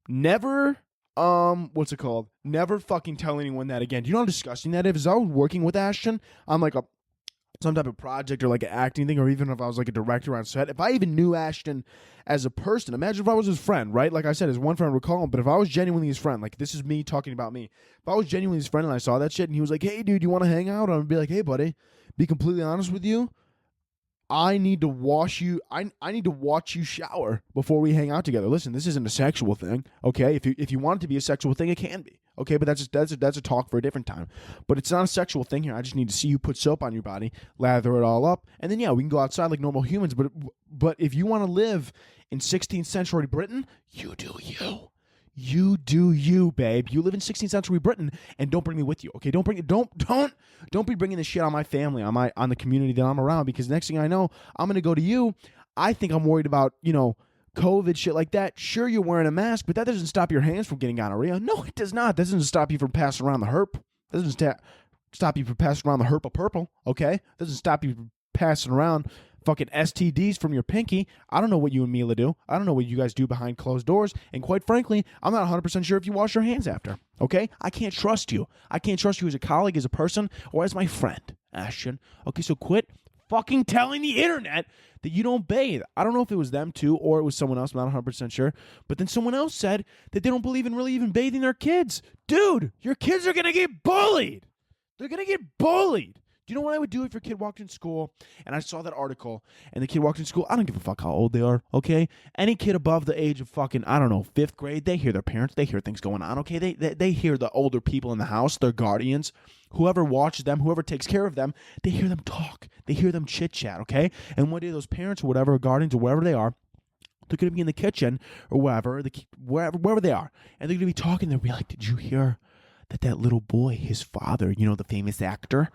never never fucking tell anyone that again. Do you know how disgusting that is? If I was working with Ashton on like some type of project or like an acting thing, or even if I was like a director on set, if I even knew Ashton as a person, imagine if I was his friend, right? Like I said, his one friend would call him, but if I was genuinely his friend, like this is me talking about me. If I was genuinely his friend and I saw that shit and he was like, hey dude, you want to hang out? I would be like, hey buddy, be completely honest with you, I need to wash you. I need to watch you shower before we hang out together. Listen, this isn't a sexual thing, okay? If you want it to be a sexual thing, it can be, okay? But that's a talk for a different time. But it's not a sexual thing here. I just need to see you put soap on your body, lather it all up, and then yeah, we can go outside like normal humans. But if you want to live in 16th century Britain, you do you. You do you, babe. You live in 16th century Britain, and don't bring me with you, okay? Don't be bringing this shit on my family, on the community that I'm around, because next thing I know, I'm gonna go to you. I think I'm worried about, COVID, shit like that. Sure, you're wearing a mask, but that doesn't stop your hands from getting gonorrhea. No, it does not. That doesn't stop you from passing around the herp. That doesn't stop you from passing around the herp of purple, okay? That doesn't stop you from passing around fucking STDs from your pinky. I don't know what you and Mila do. I don't know what you guys do behind closed doors. And quite frankly, I'm not 100% sure if you wash your hands after. Okay? I can't trust you. I can't trust you as a colleague, as a person, or as my friend, Ashton. Okay, so quit fucking telling the internet that you don't bathe. I don't know if it was them too or it was someone else. I'm not 100% sure. But then someone else said that they don't believe in really even bathing their kids. Dude, your kids are going to get bullied. They're going to get bullied. Do you know what I would do if your kid walked in school and I saw that article and the kid walked in school? I don't give a fuck how old they are, okay? Any kid above the age of fucking, I don't know, 5th grade, they hear their parents. They hear things going on, okay? They hear the older people in the house, their guardians, whoever watches them, whoever takes care of them, they hear them talk. They hear them chit-chat, okay? And one day those parents or whatever, guardians or wherever they are, they're going to be in the kitchen or wherever they are. And they're going to be talking. They'll be like, did you hear that little boy, his father, the famous actor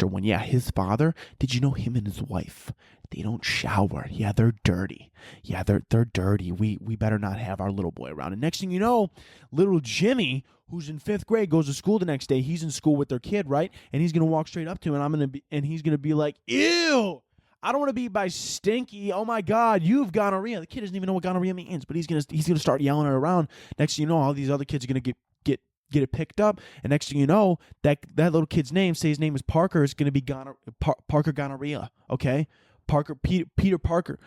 one, yeah, his father, did you know him and his wife, they don't shower. Yeah, they're dirty. Yeah, they're dirty. We better not have our little boy around. And next thing you know, little Jimmy, who's in 5th grade, goes to school the next day. He's in school with their kid, right? And he's going to walk straight up to him, and he's going to be like, ew, I don't want to be by stinky. Oh my God, you've gonorrhea. The kid doesn't even know what gonorrhea means, but he's gonna start yelling it around. Next thing you know, all these other kids are gonna get it picked up, and next thing you know, that little kid's name, say his name is Parker, is gonna be Parker gonorrhea. Okay, Peter Parker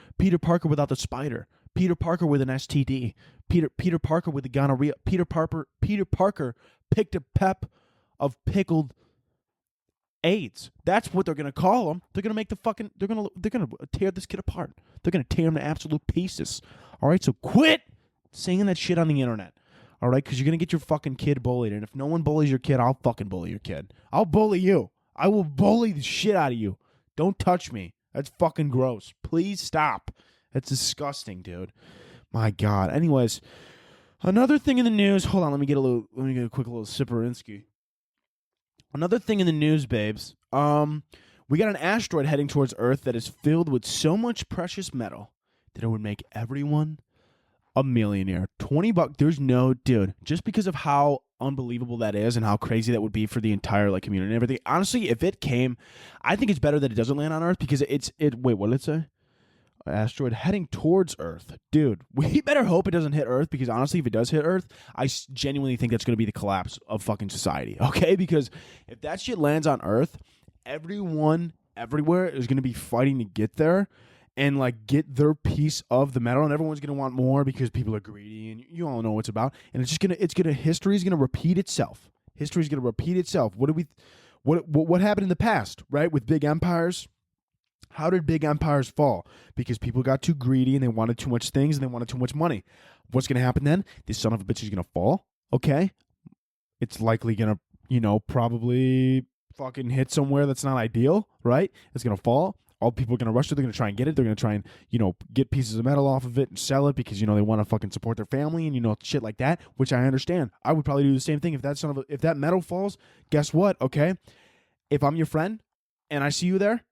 without the spider. Peter Parker with an STD. Peter Parker with the gonorrhea. Peter Parker picked a pep of pickled AIDS. That's what they're gonna call him. They're gonna make they're gonna tear this kid apart. They're gonna tear him to absolute pieces. All right, so quit saying that shit on the internet. All right, because you're gonna get your fucking kid bullied, and if no one bullies your kid, I'll fucking bully your kid. I'll bully you. I will bully the shit out of you. Don't touch me. That's fucking gross. Please stop. That's disgusting, dude. My God. Anyways, another thing in the news. Hold on, let me get a quick little sipperinsky. Another thing in the news, babes. We got an asteroid heading towards Earth that is filled with so much precious metal that it would make everyone a millionaire. $20. There's no dude. Just because of how unbelievable that is and how crazy that would be for the entire community and everything. Honestly, if it came, I think it's better that it doesn't land on Earth because wait, what did it say? Asteroid heading towards Earth. Dude, we better hope it doesn't hit Earth because honestly, if it does hit Earth, I genuinely think that's going to be the collapse of fucking society, okay? Because if that shit lands on Earth, everyone everywhere is going to be fighting to get there and get their piece of the metal, and everyone's going to want more because people are greedy, and you all know what it's about. And history's going to repeat itself. History's going to repeat itself. What happened in the past, right? With big empires. How did big empires fall? Because people got too greedy and they wanted too much things and they wanted too much money. What's going to happen then? This son of a bitch is going to fall, okay? It's likely going to, probably fucking hit somewhere that's not ideal, right? It's going to fall. All people are going to rush to it. They're going to try and get it. They're going to try and, get pieces of metal off of it and sell it because, they want to fucking support their family and, shit like that, which I understand. I would probably do the same thing if that metal falls. Guess what, okay? If I'm your friend and I see you there,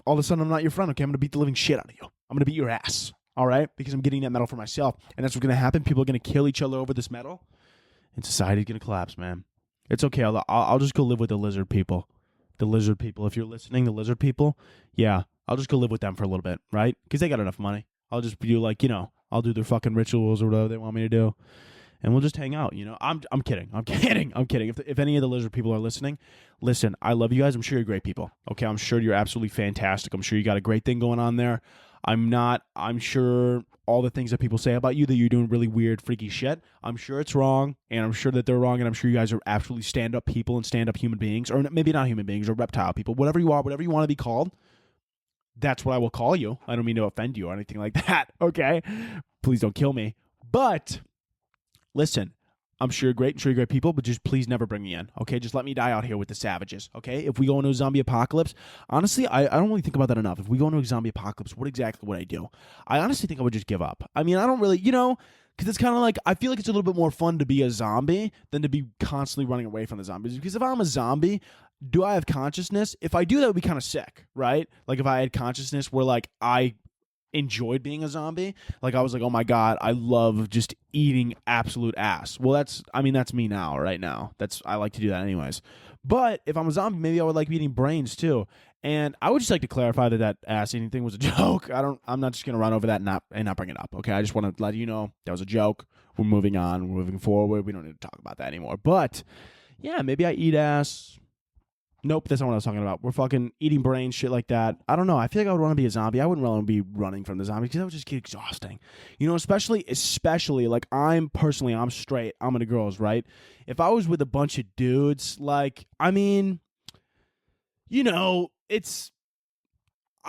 all of a sudden I'm not your friend, okay? I'm going to beat the living shit out of you. I'm going to beat your ass, all right? Because I'm getting that metal for myself. And that's what's going to happen. People are going to kill each other over this metal. And society's going to collapse, man. It's okay. I'll just go live with the lizard people. The lizard people. If you're listening, the lizard people, yeah, I'll just go live with them for a little bit, right? Because they got enough money. I'll just do I'll do their fucking rituals or whatever they want me to do. And we'll just hang out, I'm kidding. I'm kidding. If any of the lizard people are listening, listen, I love you guys. I'm sure you're great people. Okay, I'm sure you're absolutely fantastic. I'm sure you got a great thing going on there. I'm sure all the things that people say about you, that you're doing really weird, freaky shit, I'm sure it's wrong, and I'm sure that they're wrong, and I'm sure you guys are absolutely stand-up people and stand-up human beings, or maybe not human beings, or reptile people, whatever you are, whatever you want to be called, that's what I will call you. I don't mean to offend you or anything like that, okay? Please don't kill me. But listen, I'm sure you're great. I'm sure you're great people, but just please never bring me in, okay? Just let me die out here with the savages, okay? If we go into a zombie apocalypse, honestly, I don't really think about that enough. If we go into a zombie apocalypse, what exactly would I do? I honestly think I would just give up. I mean, I don't really, because it's kind of I feel like it's a little bit more fun to be a zombie than to be constantly running away from the zombies. Because if I'm a zombie, do I have consciousness? If I do, that would be kind of sick, right? If I had consciousness where, I enjoyed being a zombie, I was like, oh my God, I love just eating absolute ass. Well, that's me now, right now. I like to do that anyways. But if I'm a zombie, maybe I would like eating brains too. And I would just like to clarify that ass eating thing was a joke. I'm not just gonna run over that and not bring it up. Okay, I just want to let you know that was a joke. We're moving on. We're moving forward. We don't need to talk about that anymore. But yeah, maybe I eat ass. Nope, that's not what I was talking about. We're fucking eating brains, shit like that. I don't know. I feel like I would want to be a zombie. I wouldn't want to be running from the zombies because that would just get exhausting. Especially I'm straight. I'm into girls, right? If I was with a bunch of dudes, I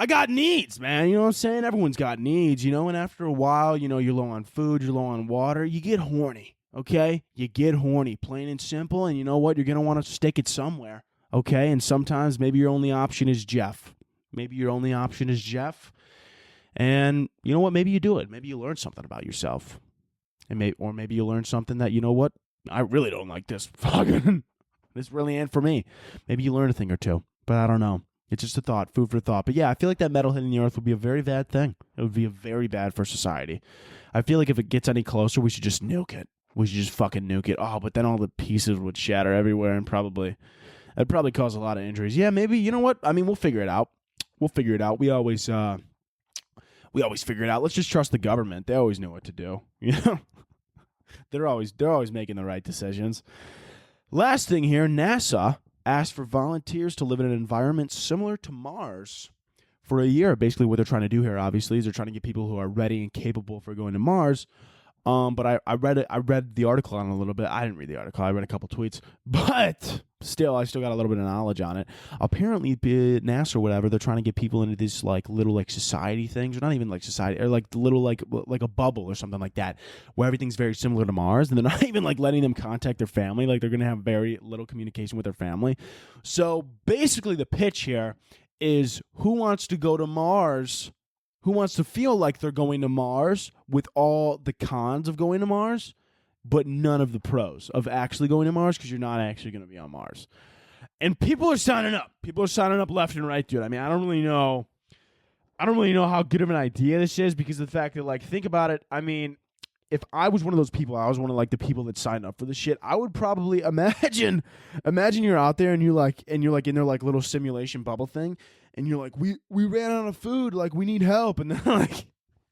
got needs, man. You know what I'm saying? Everyone's got needs, and after a while, you're low on food, you're low on water, you get horny, okay? You get horny, plain and simple, and you know what? You're going to want to stick it somewhere. okay? And sometimes maybe your only option is Jeff. Maybe your only option is Jeff. And you know what? Maybe you do it. Maybe you learn something about yourself. Or maybe you learn something that, you know what? I really don't like this. Fucking, this really ain't for me. Maybe you learn a thing or two. But I don't know. It's just a thought, food for thought. But yeah, I feel like that metal hitting the earth would be a very bad thing. It would be very bad for society. I feel like if it gets any closer, we should just nuke it. We should just fucking nuke it. Oh, but then all the pieces would shatter everywhere and that'd probably cause a lot of injuries. Yeah, maybe, you know what? I mean, we'll figure it out. We'll figure it out. We always figure it out. Let's just trust the government. They always know what to do. You know? They're always making the right decisions. Last thing here, NASA asked for volunteers to live in an environment similar to Mars for a year. Basically, what they're trying to do here, obviously, is they're trying to get people who are ready and capable for going to Mars. But I read the article on it a little bit. I didn't read the article. I read a couple tweets, but still, I still got a little bit of knowledge on it. Apparently, NASA or whatever, they're trying to get people into these like little like society things, or not even like society, or like little like a bubble or something like that, where everything's very similar to Mars, and they're not even like letting them contact their family. Like they're gonna have very little communication with their family. So basically, the pitch here is: who wants to go to Mars? Who wants to feel like they're going to Mars with all the cons of going to Mars, but none of the pros of actually going to Mars, because you're not actually going to be on Mars. And people are signing up. People are signing up left and right, dude. I mean, I don't really know how good of an idea this is, because of the fact that, like, think about it. I mean, if I was one of those people, I was one of like the people that signed up for this shit, I would probably imagine you're out there and you're like in their like little simulation bubble thing, and you're like, we ran out of food, like we need help, and then like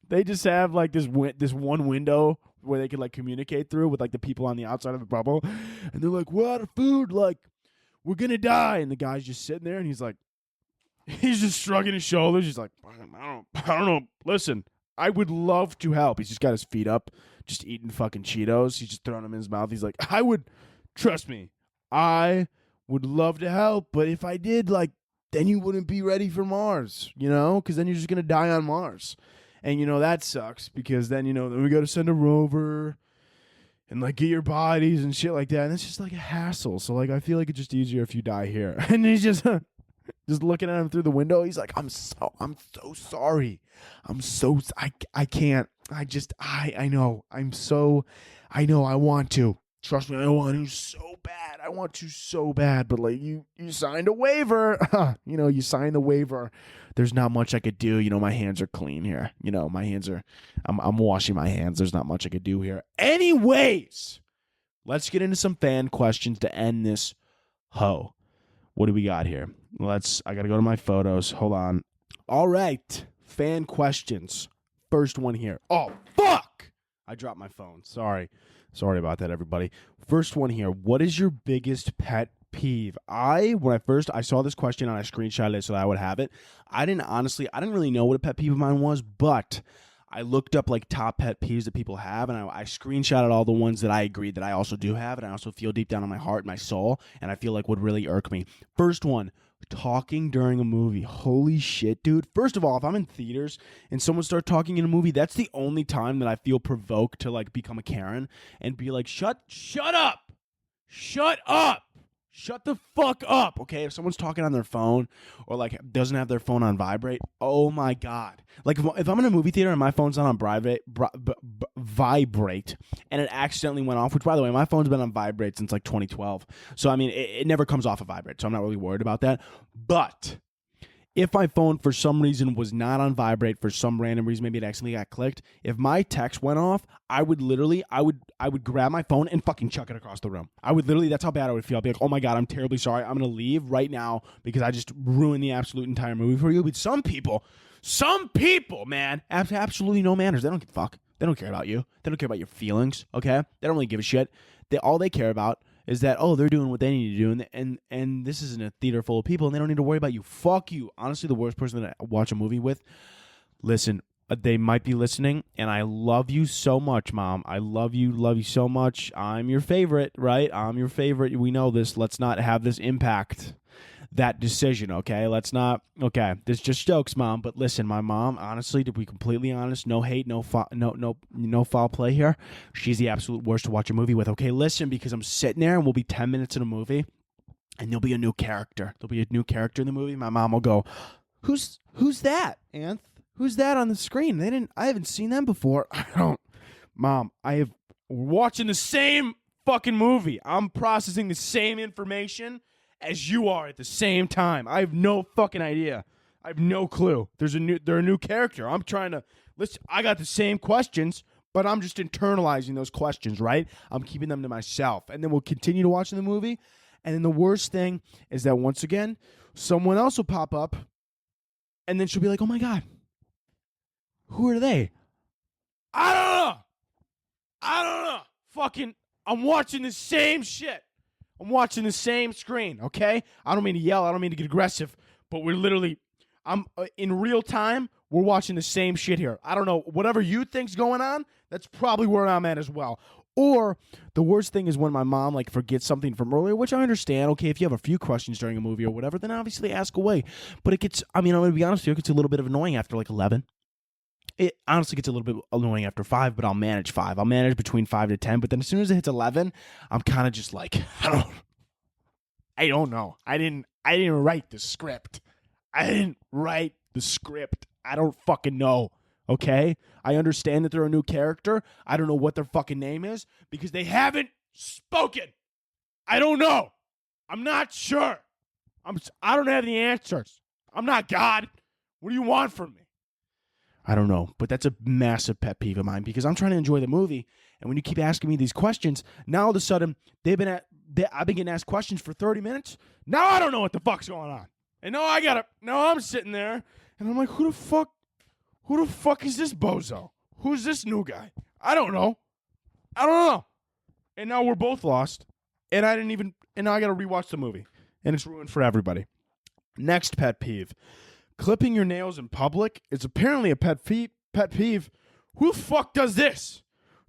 they just have like this one window where they can like communicate through with like the people on the outside of the bubble, and they're like, we're out of food, like we're gonna die, and the guy's just sitting there and he's just shrugging his shoulders. He's like, I don't know. Listen, I would love to help. He's just got his feet up, just eating fucking Cheetos. He's just throwing them in his mouth. He's like, trust me, I would love to help, but if I did, like, then you wouldn't be ready for Mars, you know, because then you're just going to die on Mars. And, you know, that sucks, because then, you know, then we got to send a rover and, like, get your bodies and shit like that. And it's just, like, a hassle. So, like, I feel like it's just easier if you die here. And he's just looking at him through the window. He's like, I'm so sorry. I can't. I know. I know I want to. Trust me, I want to so bad. I want to so bad. But, like, you signed a waiver. You know, you signed the waiver. There's not much I could do. You know, my hands are clean here. You know, my hands are, I'm washing my hands. There's not much I could do here. Anyways, let's get into some fan questions to end this hoe. What do we got here? I got to go to my photos. Hold on. All right. Fan questions. First one here. Oh, fuck! I dropped my phone. Sorry about that, everybody. First one here. What is your biggest pet peeve? When I saw this question and I screenshotted it so that I would have it, I didn't really know what a pet peeve of mine was, but I looked up like top pet peeves that people have, and I screenshotted all the ones that I agreed that I also do have, and I also feel deep down in my heart, my soul, and I feel like would really irk me. First one, talking during a movie. Holy shit, dude. First of all, if I'm in theaters and someone starts talking in a movie, that's the only time that I feel provoked to like become a Karen and be like, shut up. Shut the fuck up, okay? If someone's talking on their phone or, like, doesn't have their phone on vibrate, oh, my God. Like, if I'm in a movie theater and my phone's not on vibrate and it accidentally went off, which, by the way, my phone's been on vibrate since, like, 2012. So, I mean, it never comes off of vibrate, so I'm not really worried about that. But if my phone, for some reason, was not on vibrate, for some random reason, maybe it accidentally got clicked, if my text went off, I would grab my phone and fucking chuck it across the room. That's how bad I would feel. I'd be like, oh my God, I'm terribly sorry. I'm going to leave right now because I just ruined the absolute entire movie for you. But some people, man, have absolutely no manners. They don't give a fuck. They don't care about you. They don't care about your feelings, okay? They don't really give a shit. All they care about is that, oh, they're doing what they need to do, and this isn't a theater full of people, and they don't need to worry about you. Fuck you. Honestly, the worst person that I watch a movie with, listen, they might be listening, and I love you so much, Mom. I love you so much. I'm your favorite, right? I'm your favorite. We know this. Let's not have this impact that decision, okay? This just jokes, Mom, but listen, my mom, honestly, to be completely honest, no hate, no foul play here. She's the absolute worst to watch a movie with, okay? Listen, because I'm sitting there and we'll be 10 minutes in a movie, and there'll be a new character. There'll be a new character in the movie. My mom will go, "Who's that, Anth? Who's that on the screen? I haven't seen them before." I don't. Mom, we're watching the same fucking movie. I'm processing the same information as you are at the same time. I have no fucking idea. I have no clue. They're a new character. I'm trying to listen. I got the same questions, but I'm just internalizing those questions, right? I'm keeping them to myself. And then we'll continue to watch the movie. And then the worst thing is that once again, someone else will pop up, and then she'll be like, "Oh my God, who are they?" I don't know. Fucking, I'm watching the same shit. I'm watching the same screen, okay? I don't mean to yell. I don't mean to get aggressive, but I'm in real time, we're watching the same shit here. I don't know. Whatever you think's going on, that's probably where I'm at as well. Or the worst thing is when my mom forgets something from earlier, which I understand. Okay, if you have a few questions during a movie or whatever, then obviously ask away. But I'm going to be honest with you, it gets a little bit of annoying after 11. It honestly gets a little bit annoying after 5, but I'll manage 5. I'll manage between 5 to 10. But then as soon as it hits 11, I'm kind of just like, I don't know. I didn't write the script. I don't fucking know. Okay? I understand that they're a new character. I don't know what their fucking name is because they haven't spoken. I don't know. I'm not sure. I don't have the answers. I'm not God. What do you want from me? I don't know, but that's a massive pet peeve of mine because I'm trying to enjoy the movie, and when you keep asking me these questions, now all of a sudden I've been getting asked questions for 30 minutes. Now I don't know what the fuck's going on, and now I'm sitting there, and I'm like, who the fuck is this bozo? Who's this new guy? I don't know, and now we're both lost, and now I got to rewatch the movie, and it's ruined for everybody. Next pet peeve. Clipping your nails in public is apparently a pet peeve. Who the fuck does this?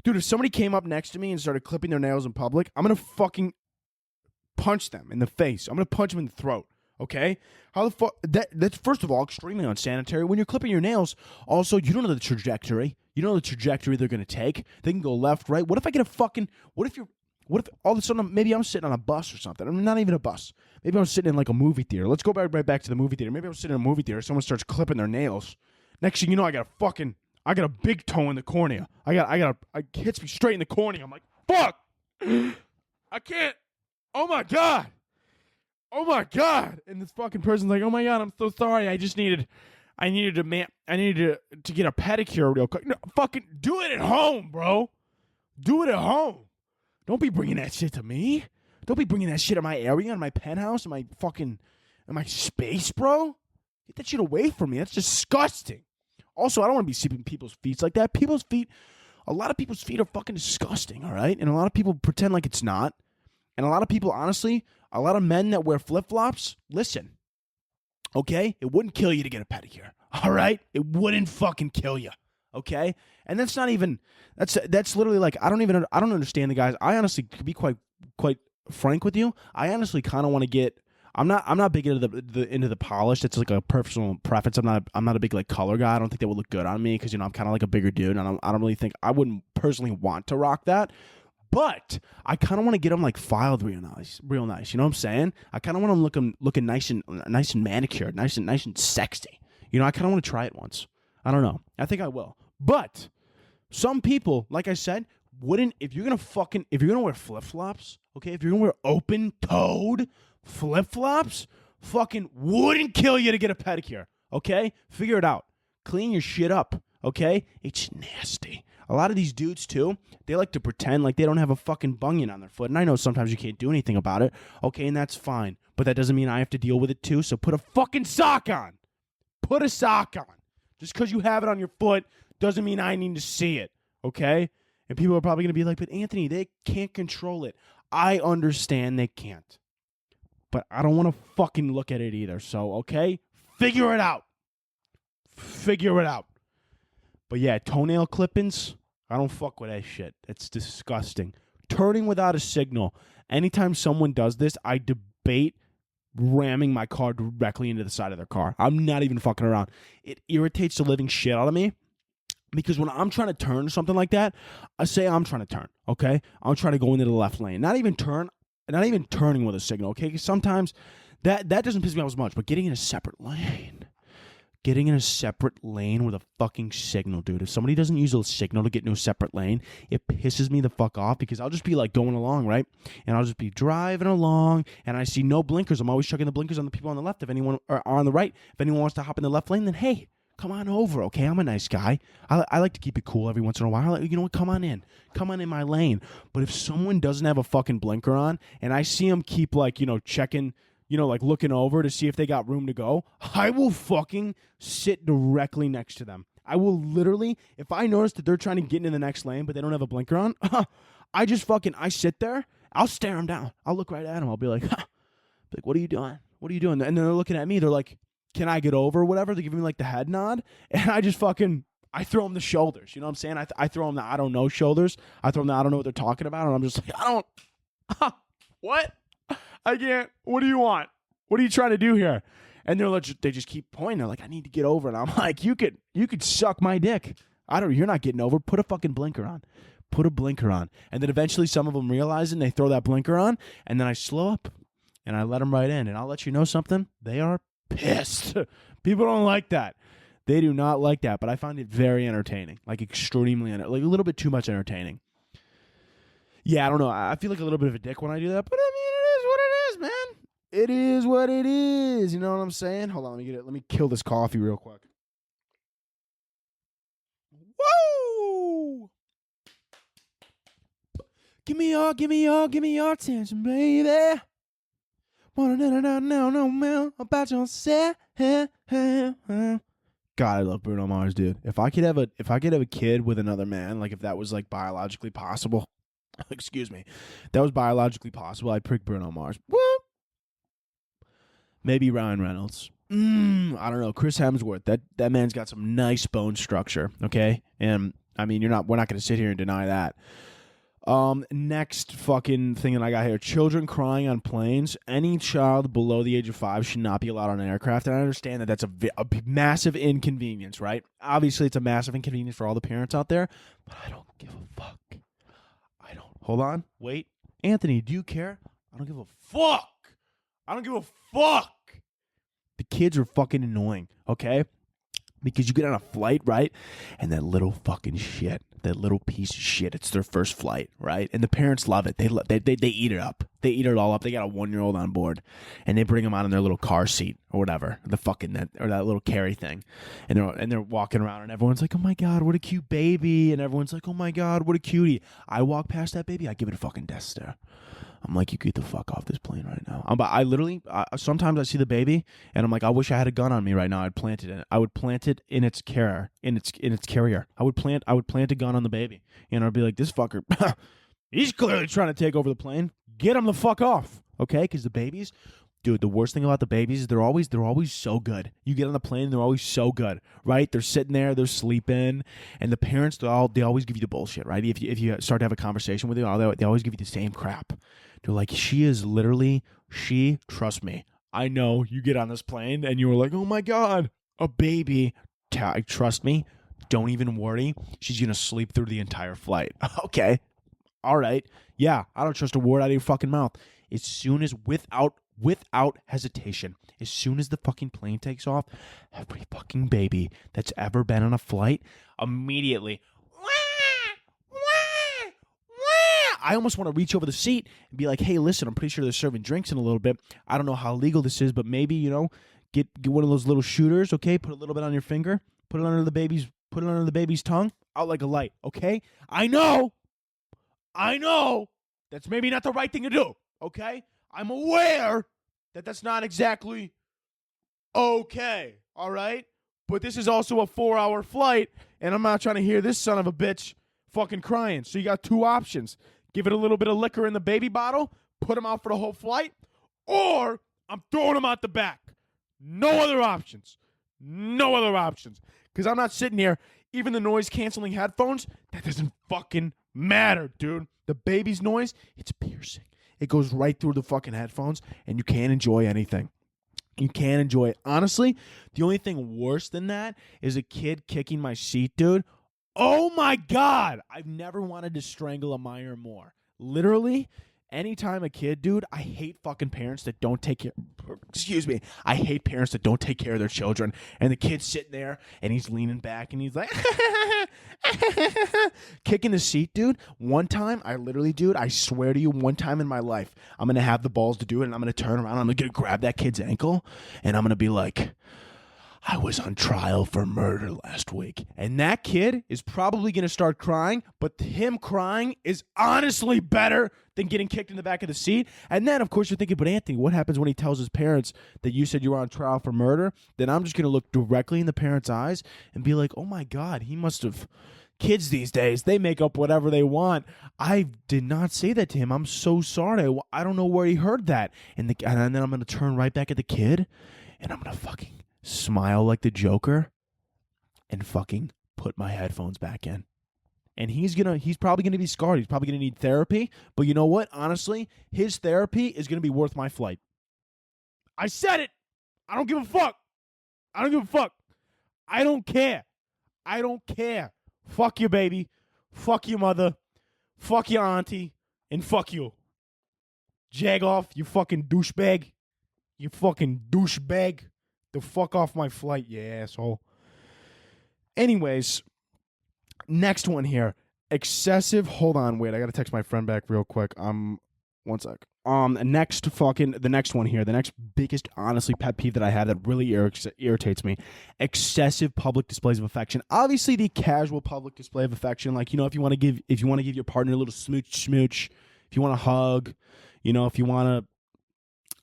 Dude, if somebody came up next to me and started clipping their nails in public, I'm going to fucking punch them in the face. I'm going to punch them in the throat, okay? How the fuck? That's, first of all, extremely unsanitary. When you're clipping your nails, also, you don't know the trajectory. You don't know the trajectory they're going to take. They can go left, right. What if I get what if all of a sudden maybe I'm sitting on a bus or something? I'm not even a bus. Maybe I'm sitting in a movie theater. Let's go right back to the movie theater. Maybe I'm sitting in a movie theater. Someone starts clipping their nails. Next thing you know, I got a big toe in the cornea. It hits me straight in the cornea. I'm like, fuck. I can't. Oh my God. And this fucking person's like, oh my God, I'm so sorry. I needed to get a pedicure real quick. No, fucking do it at home, bro. Do it at home. Don't be bringing that shit to me. Don't be bringing that shit in my area, in my penthouse, in my space, bro. Get that shit away from me. That's disgusting. Also, I don't want to be seeing people's feet like that. A lot of people's feet are fucking disgusting, all right? And a lot of people pretend like it's not. And a lot of people, honestly, a lot of men that wear flip-flops, listen, okay? It wouldn't kill you to get a pedicure, all right? It wouldn't fucking kill you. Okay, and that's not even. That's literally I don't understand the guys. I honestly, to be quite frank with you, I honestly kind of want to get. I'm not big into the polish. That's a personal preference. I'm not a big color guy. I don't think that would look good on me because I'm kind of a bigger dude, and I don't really think I wouldn't personally want to rock that. But I kind of want to get them filed real nice. You know what I'm saying? I kind of want them looking nice and manicured, nice and sexy. You know, I kind of want to try it once. I don't know. I think I will. But some people, like I said, wouldn't, if you're going to wear flip-flops, okay, if you're going to wear open-toed flip-flops, fucking wouldn't kill you to get a pedicure, okay? Figure it out. Clean your shit up, okay? It's nasty. A lot of these dudes, too, they like to pretend like they don't have a fucking bunion on their foot. And I know sometimes you can't do anything about it, okay, and that's fine. But that doesn't mean I have to deal with it, too, so put a fucking sock on. Put a sock on. Just because you have it on your foot doesn't mean I need to see it, okay? And people are probably going to be like, but Anthony, they can't control it. I understand they can't. But I don't want to fucking look at it either, so, okay? Figure it out. But yeah, toenail clippings, I don't fuck with that shit. It's disgusting. Turning without a signal. Anytime someone does this, I debate ramming my car directly into the side of their car. I'm not even fucking around. It irritates the living shit out of me because when I'm trying to turn something like that, I say I'm trying to turn, okay? I'm trying to go into the left lane. Not even turn. not even turning with a signal, okay? 'Cause sometimes that doesn't piss me off as much, but getting in a separate lane. Getting in a separate lane with a fucking signal, dude. If somebody doesn't use a signal to get into a separate lane, it pisses me the fuck off because I'll just be like going along, right? And I'll just be driving along and I see no blinkers. I'm always checking the blinkers on the people on the left. If anyone, or on the right, if anyone wants to hop in the left lane, then hey, come on over, okay? I'm a nice guy. I like to keep it cool every once in a while. You know what? Come on in. Come on in my lane. But if someone doesn't have a fucking blinker on and I see them keep like, checking, like looking over to see if they got room to go, I will fucking sit directly next to them. I will literally, if I notice that they're trying to get into the next lane, but they don't have a blinker on, I sit there, I'll stare them down. I'll look right at them. I'll be like, what are you doing? What are you doing? And then they're looking at me. They're like, can I get over or whatever? They give me like the head nod. And I just I throw them the shoulders. You know what I'm saying? I throw them the I don't know shoulders. I throw them the I don't know what they're talking about. And I'm just like, what? I can't. What do you want? What are you trying to do here? And they just keep pointing. They're like, I need to get over. And I'm like, you could suck my dick. You're not getting over. Put a fucking blinker on. Put a blinker on. And then eventually some of them realize it and they throw that blinker on. And then I slow up and I let them right in. And I'll let you know something. They are pissed. People don't like that. They do not like that. But I find it very entertaining. Like extremely, like a little bit too much entertaining. Yeah, I don't know. I feel like a little bit of a dick when I do that. But I mean, it is what it is, man. It is what it is. You know what I'm saying? Hold on, let me kill this coffee real quick. Woo! Give me your attention, baby. Wanna know more about yourself. God, I love Bruno Mars, dude. If I could have a kid with another man, like if that was like biologically possible, excuse me, that was biologically possible, I'd pick Bruno Mars. Woo! Maybe Ryan Reynolds. I don't know. Chris Hemsworth. That man's got some nice bone structure. Okay, and I mean, we're not going to sit here and deny that. Next fucking thing that I got here: children crying on planes. Any child below the age of 5 should not be allowed on an aircraft. And I understand that that's a massive inconvenience, right? Obviously, it's a massive inconvenience for all the parents out there. But I don't give a fuck. I don't. Hold on. Wait, Anthony. Do you care? I don't give a fuck. I don't give a fuck. The kids are fucking annoying, okay? Because you get on a flight, right? And that little fucking shit, that little piece of shit, it's their first flight, right? And the parents love it. They eat it up. They eat it all up. They got a 1-year-old on board, and they bring him on in their little car seat or whatever, that little carry thing, and they're walking around, and everyone's like, "Oh my god, what a cute baby!" And everyone's like, "Oh my god, what a cutie!" I walk past that baby, I give it a fucking death stare. I'm like, you get the fuck off this plane right now. I literally, sometimes I see the baby, and I'm like, I wish I had a gun on me right now. I'd plant it in it. I would plant it in its carrier. I would plant a gun on the baby, and I'd be like, this fucker, he's clearly trying to take over the plane. Get him the fuck off, okay? Because the babies, dude, the worst thing about the babies is they're always so good. You get on the plane, they're always so good, right? They're sitting there, they're sleeping, and the parents, they always give you the bullshit, right? If you start to have a conversation with you, they always give you the same crap. They're like, trust me, I know you get on this plane and you were like, oh my God, a baby. Trust me, don't even worry. She's going to sleep through the entire flight. Okay. All right. Yeah, I don't trust a word out of your fucking mouth. As soon as, without hesitation, as soon as the fucking plane takes off, every fucking baby that's ever been on a flight, immediately, I almost want to reach over the seat and be like, hey, listen, I'm pretty sure they're serving drinks in a little bit. I don't know how legal this is, but maybe, get one of those little shooters, okay? Put a little bit on your finger. Put it under the baby's tongue. Out like a light, okay? I know. That's maybe not the right thing to do, okay? I'm aware that that's not exactly okay, all right? But this is also a 4-hour flight, and I'm not trying to hear this son of a bitch fucking crying. So you got 2 options. Give it a little bit of liquor in the baby bottle, put him out for the whole flight, or I'm throwing him out the back. No other options. Because I'm not sitting here, even the noise-canceling headphones, that doesn't fucking matter, dude. The baby's noise, it's piercing. It goes right through the fucking headphones, and you can't enjoy anything. You can't enjoy it. Honestly, the only thing worse than that is a kid kicking my seat, dude. Oh my God. I've never wanted to strangle a minor more. Literally, anytime a kid, dude, I hate fucking parents that don't take care. Excuse me. I hate parents that don't take care of their children. And the kid's sitting there and he's leaning back and he's like, kicking the seat, dude. One time, I swear to you, one time in my life, I'm going to have the balls to do it and I'm going to turn around. I'm going to grab that kid's ankle and I'm going to be like, I was on trial for murder last week. And that kid is probably going to start crying, but him crying is honestly better than getting kicked in the back of the seat. And then, of course, you're thinking, but Anthony, what happens when he tells his parents that you said you were on trial for murder? Then I'm just going to look directly in the parents' eyes and be like, oh my God, he must have... Kids these days, they make up whatever they want. I did not say that to him. I'm so sorry. I don't know where he heard that. And then I'm going to turn right back at the kid and I'm going to fucking smile like the Joker and fucking put my headphones back in. And he's probably gonna be scarred. He's probably gonna need therapy. But you know what? Honestly, his therapy is gonna be worth my flight. I said it. I don't give a fuck. I don't give a fuck. I don't care. I don't care. Fuck you, baby. Fuck your mother. Fuck your auntie. And fuck you. Jag off, you fucking douchebag. You fucking douchebag. The fuck off my flight, you asshole. Anyways, next one here. Excessive. Hold on, wait. I gotta text my friend back real quick. One sec. The next one here. The next biggest, honestly, pet peeve that I have that really irritates me. Excessive public displays of affection. Obviously, the casual public display of affection, like, you know, if you want to give your partner a little smooch, if you want to hug, you know, if you want to.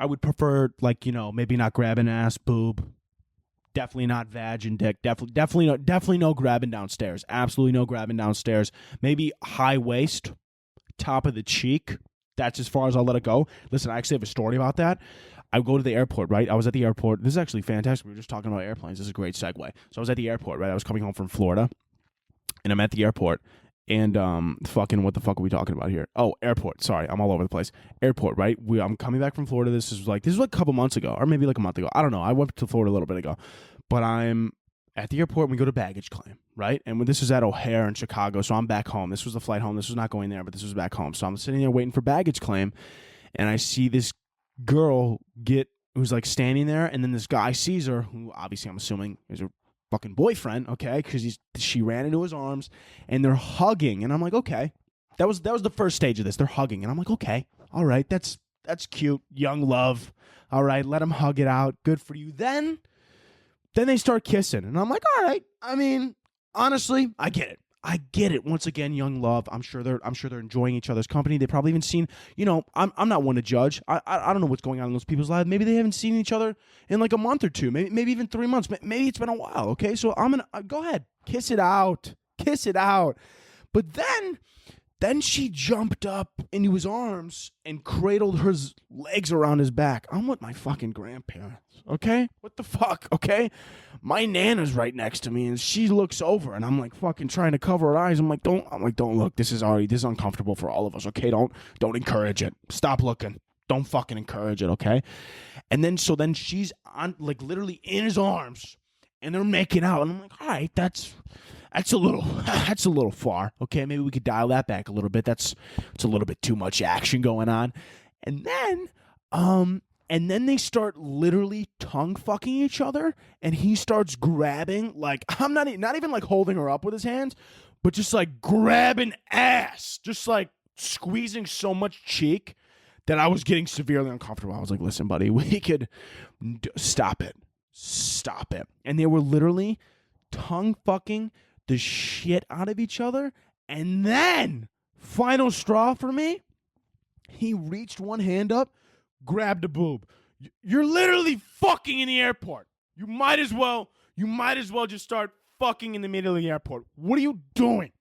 I would prefer, like, you know, maybe not grabbing ass, boob. Definitely not vag and dick. Definitely no grabbing downstairs. Absolutely no grabbing downstairs. Maybe high waist, top of the cheek. That's as far as I'll let it go. Listen, I actually have a story about that. I go to the airport, right? I was at the airport. This is actually fantastic. We were just talking about airplanes. This is a great segue. So I was at the airport, right? I was coming home from Florida, and I'm at the airport. And fucking what the fuck are we talking about here? Oh, airport. Sorry, I'm all over the place. Airport, right? I'm coming back from Florida. This is like a couple months ago, or maybe like a month ago. I don't know. I went to Florida a little bit ago, but I'm at the airport and we go to baggage claim, right? And this is at O'Hare in Chicago, so I'm back home. This was the flight home. This was not going there, but this was back home. So I'm sitting there waiting for baggage claim, and I see this girl who's like standing there, and then this guy sees her, who obviously I'm assuming is her fucking boyfriend, okay, because she ran into his arms and they're hugging, and I'm like, okay, that was the first stage of this. They're hugging, and I'm like, okay, all right, that's cute, young love, all right, let them hug it out, good for you. Then they start kissing, and I'm like, all right, I mean, honestly, I get it. Once again, young love. I'm sure they're enjoying each other's company. They've probably even seen, you know, I'm not one to judge. I don't know what's going on in those people's lives. Maybe they haven't seen each other in like a month or two. Maybe even 3 months. Maybe it's been a while. Okay, so I'm gonna go ahead, kiss it out. But then she jumped up into his arms and cradled her legs around his back. I'm with my fucking grandparents, okay? What the fuck, okay? My Nana's right next to me, and she looks over, and I'm like fucking trying to cover her eyes. I'm like, don't look. This is uncomfortable for all of us, okay? Don't encourage it. Stop looking. Don't fucking encourage it, okay? And then she's on, like, literally in his arms, and they're making out, and I'm like, all right, that's a little far. Okay, maybe we could dial that back a little bit. It's a little bit too much action going on. And then they start literally tongue fucking each other, and he starts grabbing, like, I'm not even like holding her up with his hands, but just like grabbing ass, just like squeezing so much cheek that I was getting severely uncomfortable. I was like, listen, buddy, we could stop it. And they were literally tongue fucking the shit out of each other. And then, final straw for me, he reached one hand up, grabbed a boob. You're literally fucking in the airport. You might as well just start fucking in the middle of the airport. What are you doing?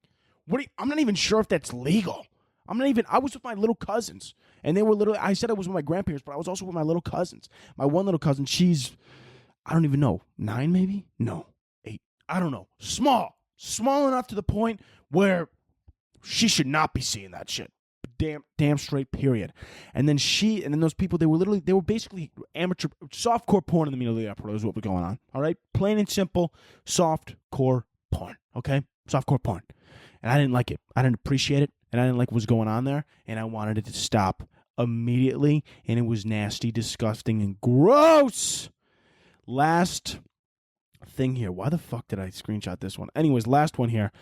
I'm not even sure if that's legal. I was with my little cousins, and they were literally, I said I was with my grandparents, but I was also with my little cousins. My one little cousin, she's, I don't even know, 9 maybe? No, 8. I don't know. Small enough to the point where she should not be seeing that shit. Damn straight, period. And then those people, they were basically amateur, softcore porn in the middle of the airport is what was going on. All right? Plain and simple, softcore porn. Okay? Softcore porn. And I didn't like it. I didn't appreciate it. And I didn't like what was going on there. And I wanted it to stop immediately, and it was nasty, disgusting, and gross. Last thing here. Why the fuck did I screenshot this one? Anyways, last one here.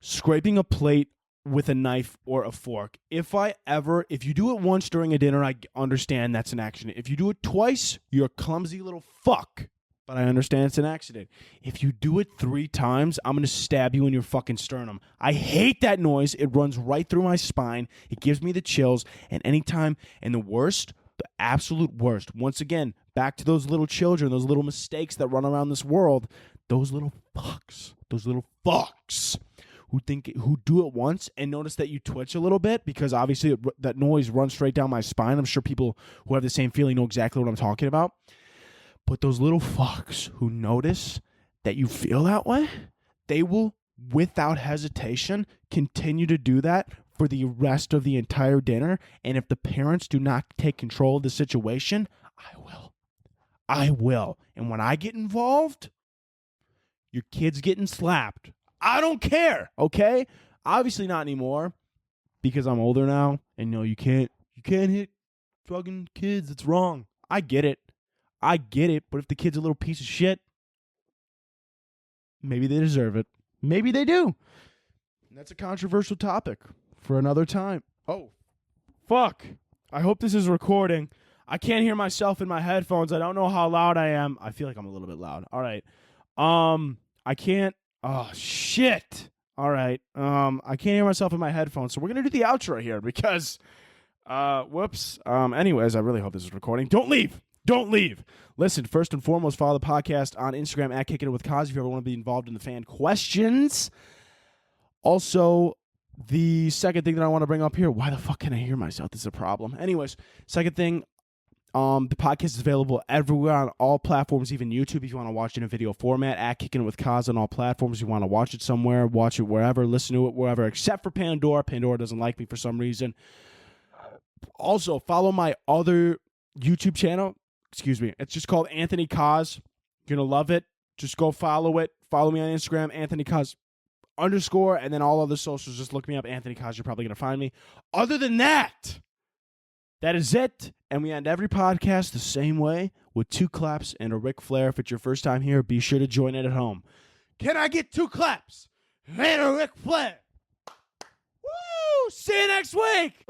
Scraping a plate with a knife or a fork. If you do it once during a dinner, I understand that's an accident. If you do it twice, you're a clumsy little fuck. But I understand it's an accident. If you do it 3 times, I'm going to stab you in your fucking sternum. I hate that noise. It runs right through my spine. It gives me the chills. And anytime, and the absolute worst, once again, back to those little children, those little mistakes that run around this world, those little fucks who do it once and notice that you twitch a little bit, because obviously that noise runs straight down my spine. I'm sure people who have the same feeling know exactly what I'm talking about. But those little fucks who notice that you feel that way, they will, without hesitation, continue to do that for the rest of the entire dinner. And if the parents do not take control of the situation, I will. And when I get involved, your kid's getting slapped. I don't care, okay? Obviously not anymore, because I'm older now, and no, you can't hit fucking kids. It's wrong. I get it. But if the kid's a little piece of shit, maybe they deserve it. Maybe they do. And that's a controversial topic for another time. Oh, fuck. I hope this is recording. I can't hear myself in my headphones. I don't know how loud I am. I feel like I'm a little bit loud. All right. I can't. Oh, shit. All right. I can't hear myself in my headphones. So we're going to do the outro here because, whoops. Anyways, I really hope this is recording. Don't leave. Listen, first and foremost, follow the podcast on Instagram at Kickin with Kaz if you ever want to be involved in the fan questions. Also, the second thing that I want to bring up here, why the fuck can I hear myself? This is a problem. Anyways, second thing, the podcast is available everywhere on all platforms, even YouTube if you want to watch it in video format, at Kickin with Kaz on all platforms. If you want to watch it somewhere, watch it wherever, listen to it wherever, except for Pandora. Pandora doesn't like me for some reason. Also, follow my other YouTube channel. It's just called Anthony Kaz. You're going to love it. Just go follow it. Follow me on Instagram, Anthony Kaz _, and then all other socials. Just look me up, Anthony Kaz. You're probably going to find me. Other than that, that is it. And we end every podcast the same way with 2 claps and a Ric Flair. If it's your first time here, be sure to join it at home. Can I get 2 claps and a Ric Flair? Woo! See you next week.